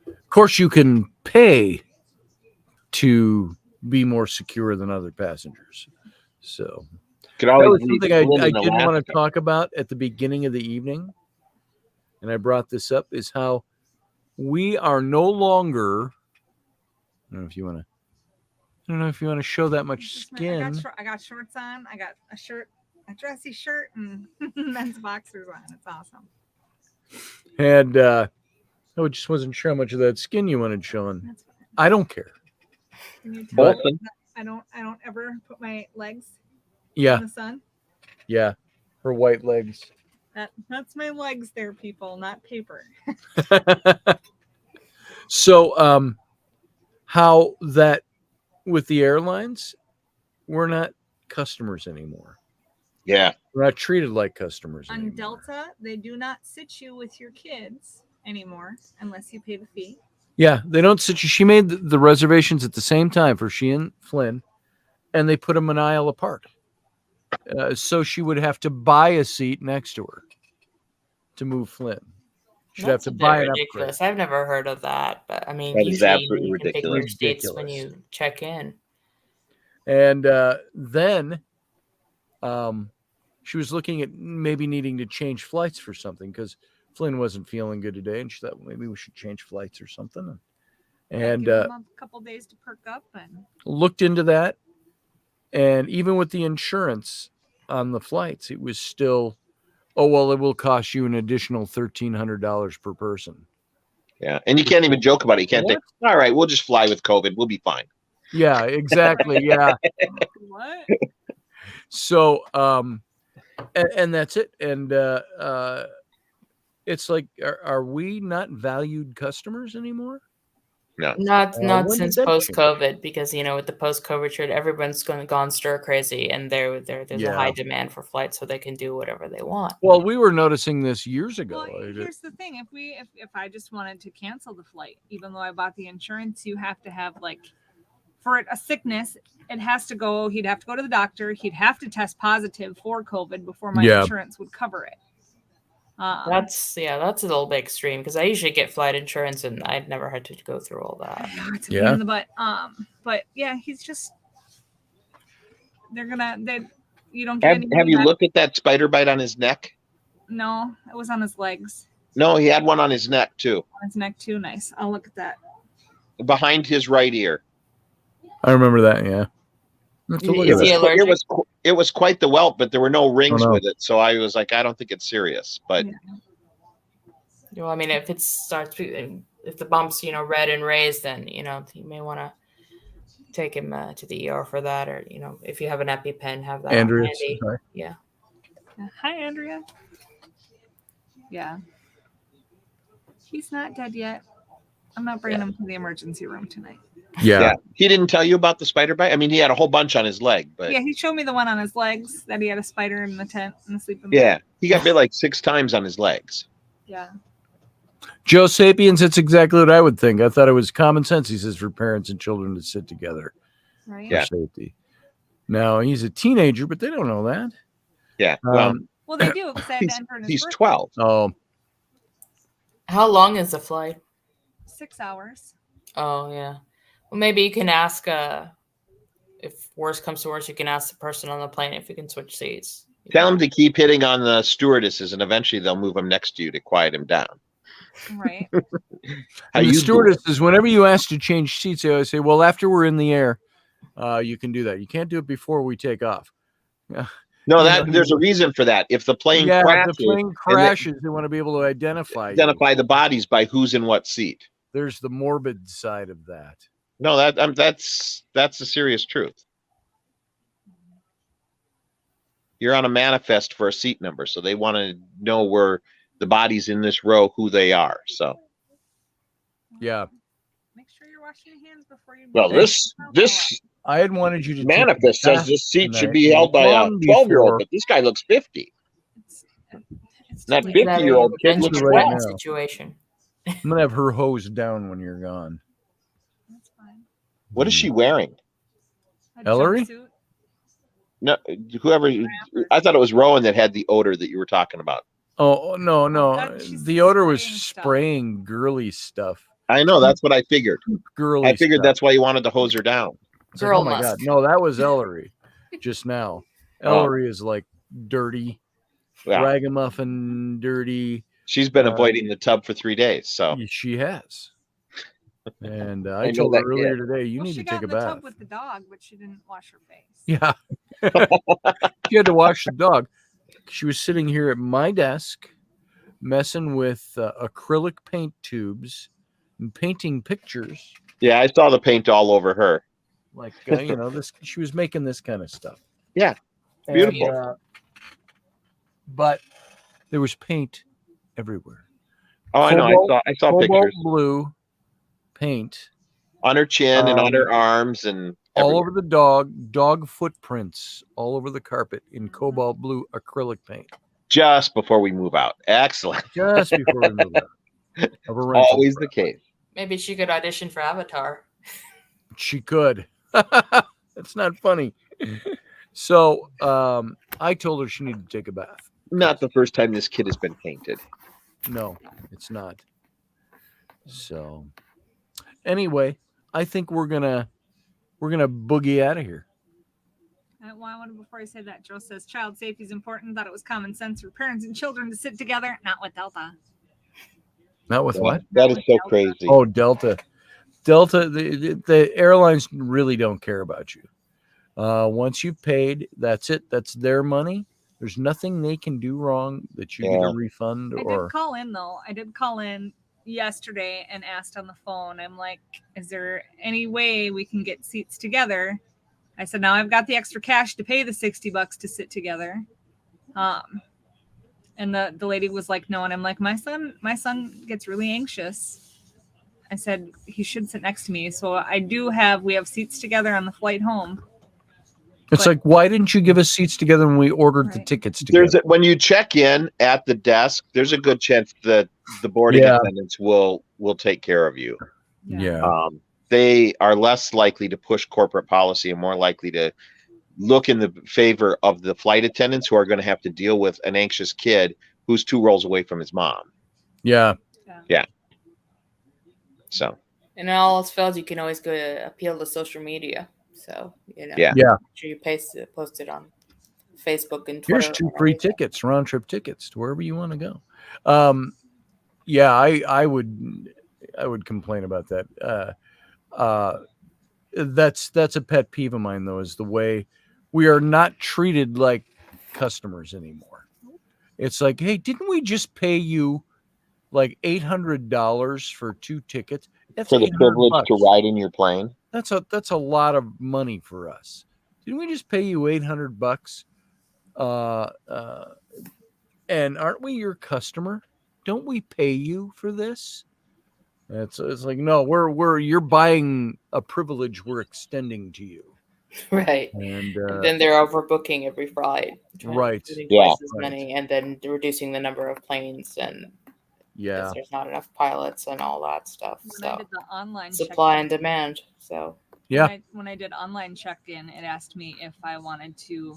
S1: Of course, you can pay to be more secure than other passengers. So
S6: Could
S1: that
S6: always
S1: was
S6: leave
S1: something I
S6: Flynn in
S1: didn't want
S6: Alaska.
S1: to talk about at the beginning of the evening, and I brought this up, is how we are no longer. I don't know if you want to show that much skin.
S7: I got shorts on. I got a shirt, a dressy shirt, and men's boxers on. It's awesome.
S1: And I just wasn't sure how much of that skin you wanted showing.
S7: That's fine.
S1: I don't care.
S7: Can you tell
S6: Both.
S7: me that I don't ever put my legs
S1: Yeah,
S7: in the sun?
S1: yeah. Her white legs.
S7: That's my legs there, people, not paper.
S1: So, how that with the airlines, we're not customers anymore.
S6: Yeah.
S1: We're not treated like customers
S7: On
S1: anymore.
S7: Delta, they do not sit you with your kids anymore unless you pay the fee.
S1: Yeah, they don't sit you. She made the reservations at the same time for she and Flynn and they put them an aisle apart. So she would have to buy a seat next to her to move Flynn. She'd
S5: That's
S1: have
S5: a
S1: to
S5: bit
S1: buy an
S5: ridiculous. I've never heard of that, but I mean,
S6: That is
S5: usually
S6: absolutely
S5: you can pick your
S6: ridiculous.
S5: seats when you check in.
S1: And then she was looking at maybe needing to change flights for something because Flynn wasn't feeling good today, and she thought, well, maybe we should change flights or something. And
S7: give him a couple days to perk up and
S1: looked into that. And even with the insurance on the flights, it was still, oh, well, it will cost you an additional $1,300 per person.
S6: Yeah. And you can't even joke about it. You can't think, all right, we'll just fly with COVID. We'll be fine.
S1: Yeah, exactly. Yeah.
S7: what?
S1: So, and that's it. And it's like, are we not valued customers anymore?
S6: No.
S5: Not
S1: when
S5: since
S1: did that
S5: post
S1: change?
S5: COVID, because with the post COVID trend, everyone's gone stir crazy, and there's a high demand for flights, so they can do whatever they want.
S1: Well, we were noticing this years ago.
S7: Well, here's the thing: if I just wanted to cancel the flight, even though I bought the insurance, you have to have for a sickness, it has to go. He'd have to go to the doctor. He'd have to test positive for COVID before my insurance would cover it.
S5: That's a little bit extreme because I usually get flight insurance and I'd never had to go through all that.
S7: It's a pain in the butt. But yeah, he's just you don't get any.
S6: Have you looked at that spider bite on his neck?
S7: No, it was on his legs.
S6: No, he had one on his neck too.
S7: On his neck too. Nice. I'll look at that.
S6: Behind his right ear.
S1: I remember that. Yeah.
S6: It was quite the welt, but there were no rings with it. So I was like, I don't think it's serious. But
S5: well, I mean, if it starts, if the bump's red and raised, then you may want to take him to the ER for that, or if you have an EpiPen, have that
S1: Andrea,
S5: handy. Yeah.
S7: Hi, Andrea. Yeah. He's not dead yet. I'm not bringing him to the emergency room tonight.
S1: Yeah.
S6: He didn't tell you about the spider bite? I mean, he had a whole bunch on his leg, but
S7: he showed me the one on his legs that he had a spider in the tent in the sleeping bag.
S6: Yeah, he got bit like 6 times on his legs.
S7: Yeah.
S1: Joe Sapiens, that's exactly what I would think. I thought it was common sense, he says, for parents and children to sit together
S7: right.
S1: for safety. Now, he's a teenager, but they don't know that.
S6: Yeah.
S7: Well, they do.
S6: He's 12.
S1: Oh.
S5: How long is the flight?
S7: 6 hours.
S5: Oh, yeah. Well, maybe you can ask, if worse comes to worse, you can ask the person on the plane if you can switch seats.
S6: Tell him to keep hitting on the stewardesses, and eventually they'll move him next to you to quiet him down.
S7: Right.
S1: The stewardesses, whenever you ask to change seats, they always say, well, after we're in the air, you can do that. You can't do it before we take off. Yeah.
S6: No, there's a reason for that. If the plane
S1: crashes, they want to be able to identify
S6: the bodies by who's in what seat.
S1: There's the morbid side of that.
S6: No, that's the serious truth. You're on a manifest for a seat number, so they want to know where the bodies in this row, who they are. So,
S1: yeah.
S7: Make sure you're washing your hands before you.
S6: Well, this
S1: I had wanted you to
S6: manifest says this seat should be held by a 12-year-old, but this guy looks 50. That 50-year-old kid looks
S1: right
S6: well.
S5: Situation.
S1: I'm gonna have her hose down when you're gone.
S7: That's fine.
S6: What is she wearing?
S1: Ellery?
S6: No, whoever. I thought it was Rowan that had the odor that you were talking about.
S1: Oh no! The odor was spraying girly stuff.
S6: I know. That's what I figured.
S1: Girly.
S6: I figured that's why you wanted to hose her down.
S5: Girl,
S1: oh my God! No, that was Ellery. Just now, Ellery is like dirty, ragamuffin, dirty.
S6: She's been avoiding the tub for 3 days, so
S1: she has. And I told her earlier today, you need to take a bath. She got in the tub
S7: with the dog, but she didn't wash her face.
S1: Yeah, she had to wash the dog. She was sitting here at my desk, messing with acrylic paint tubes and painting pictures.
S6: Yeah, I saw the paint all over her.
S1: Like this. She was making this kind of stuff.
S6: Yeah, beautiful.
S1: But there was paint everywhere.
S6: Oh, I know. I saw pictures.
S1: Blue paint
S6: on her chin and on her arms and
S1: all over the dog footprints all over the carpet in cobalt blue acrylic paint.
S6: Just before we move out. Excellent.
S1: Just before we move out.
S6: Always the case.
S5: Maybe she could audition for Avatar.
S1: She could. That's not funny. So I told her she needed to take a bath.
S6: Not the first time this kid has been painted.
S1: No, it's not. So anyway, I think we're gonna boogie out of here.
S7: Before I say that, Joe says child safety is important. Thought it was common sense for parents and children to sit together. Not with Delta.
S1: Not with what?
S6: That is so crazy.
S1: Oh, Delta. The airlines really don't care about you. Once you've paid, that's it. That's their money. There's nothing they can do wrong that you get a refund
S7: I
S1: or.
S7: did call in though. I did call in yesterday and asked on the phone. I'm like, is there any way we can get seats together? I said, now I've got the extra cash to pay the $60 to sit together. And the lady was like, no. And I'm like, my son gets really anxious. I said, he should sit next to me. So we have seats together on the flight home.
S1: It's like, why didn't you give us seats together when we ordered the tickets together?
S6: When you check in at the desk, there's a good chance that the boarding attendants will take care of you.
S1: Yeah.
S6: They are less likely to push corporate policy and more likely to look in the favor of the flight attendants who are going to have to deal with an anxious kid who's 2 rows away from his mom.
S1: Yeah.
S6: So.
S5: And all else fails, you can always go to appeal to social media. So,
S6: Yeah.
S5: Make sure you post it on Facebook and Twitter.
S1: Here's 2 free tickets, round trip tickets to wherever you want to go. I would complain about that. That's a pet peeve of mine, though, is the way we are not treated like customers anymore. It's like, hey, didn't we just pay you like $800 for 2 tickets? That's
S6: for the privilege to ride in your plane.
S1: That's a lot of money for us. Didn't we just pay you $800? And aren't we your customer? Don't we pay you for this? It's like, no, you're buying a privilege we're extending to you.
S5: Right.
S1: And
S5: then they're overbooking every flight.
S1: Right.
S5: Twice as many, and then reducing the number of planes, and there's not enough pilots and all that stuff.
S7: When I did the online
S5: supply and demand. So
S7: when I did online check-in, it asked me if I wanted to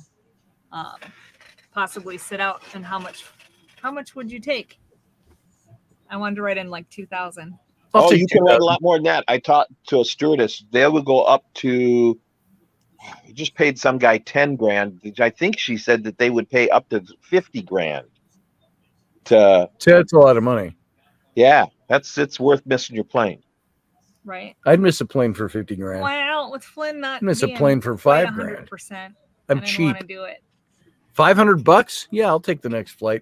S7: possibly sit out, and how much would you take? I wanted to write in like 2,000.
S6: You can write a lot more than that. I talked to a stewardess. They would go up to. We just paid some guy $10,000. I think she said that they would pay up to $50,000.
S1: That's a lot of money.
S6: Yeah, it's worth missing your plane.
S7: Right.
S1: I'd miss a plane for $50,000.
S7: Well, with Flynn not.
S1: I'd miss a plane for $5,000.
S7: 100%.
S1: I'm cheap.
S7: Want to do it.
S1: $500? Yeah, I'll take the next flight.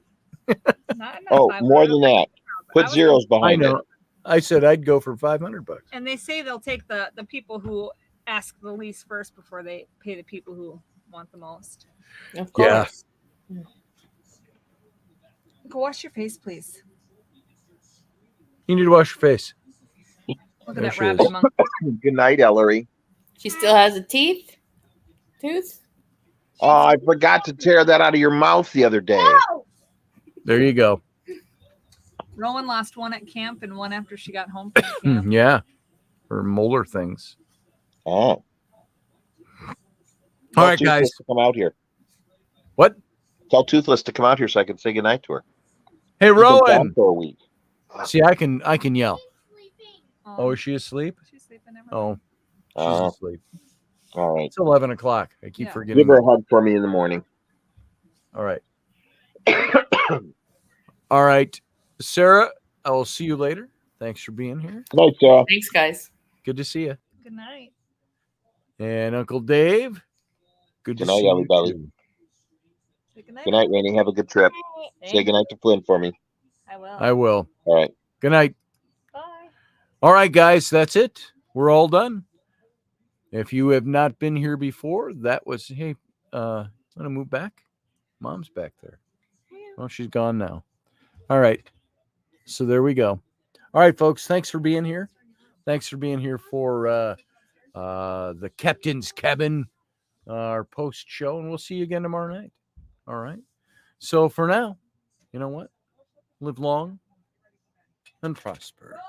S7: Not
S6: more than that. Put zeros behind it.
S1: I said I'd go for $500.
S7: And they say they'll take the people who ask the least first before they pay the people who want the most.
S5: Of course.
S1: Yeah.
S7: Go wash your face, please.
S1: You need to wash your face.
S7: Look at that rabbit monkey.
S6: Good night, Ellery.
S5: She still has a tooth?
S6: Oh, I forgot to tear that out of your mouth the other day.
S7: No!
S1: There you go.
S7: Rowan lost one at camp and one after she got home from camp.
S1: Yeah. For molar things.
S6: Oh.
S1: All right, guys.
S6: To come out here.
S1: What?
S6: Tell Toothless to come out here so I can say goodnight to her.
S1: Hey, Rowan.
S6: For a week.
S1: See, I can yell. Oh, is she asleep?
S7: She's sleeping.
S1: Oh, she's asleep.
S6: All right.
S1: It's 11 o'clock. I keep forgetting.
S6: Give her a hug for me in the morning.
S1: All right. All right. Sarah, I will see you later. Thanks for being here.
S6: Good night, Sarah.
S5: Thanks, guys.
S1: Good to see you.
S7: Good night.
S1: And Uncle Dave. Good to
S6: night,
S1: see
S6: everybody.
S1: you.
S7: Good night.
S6: Good night, Rainey. Have a good trip. Say good night to Flynn for me.
S7: I will.
S6: All right.
S1: Good night.
S7: Bye.
S1: All right, guys. That's it. We're all done. If you have not been here before, that was, hey, want to move back? Mom's back there. Oh, she's gone now. All right. So there we go. All right, folks. Thanks for being here. Thanks for being here for the Captain's Cabin, our post show, and we'll see you again tomorrow night. All right. So for now, you know what? Live long and prosper.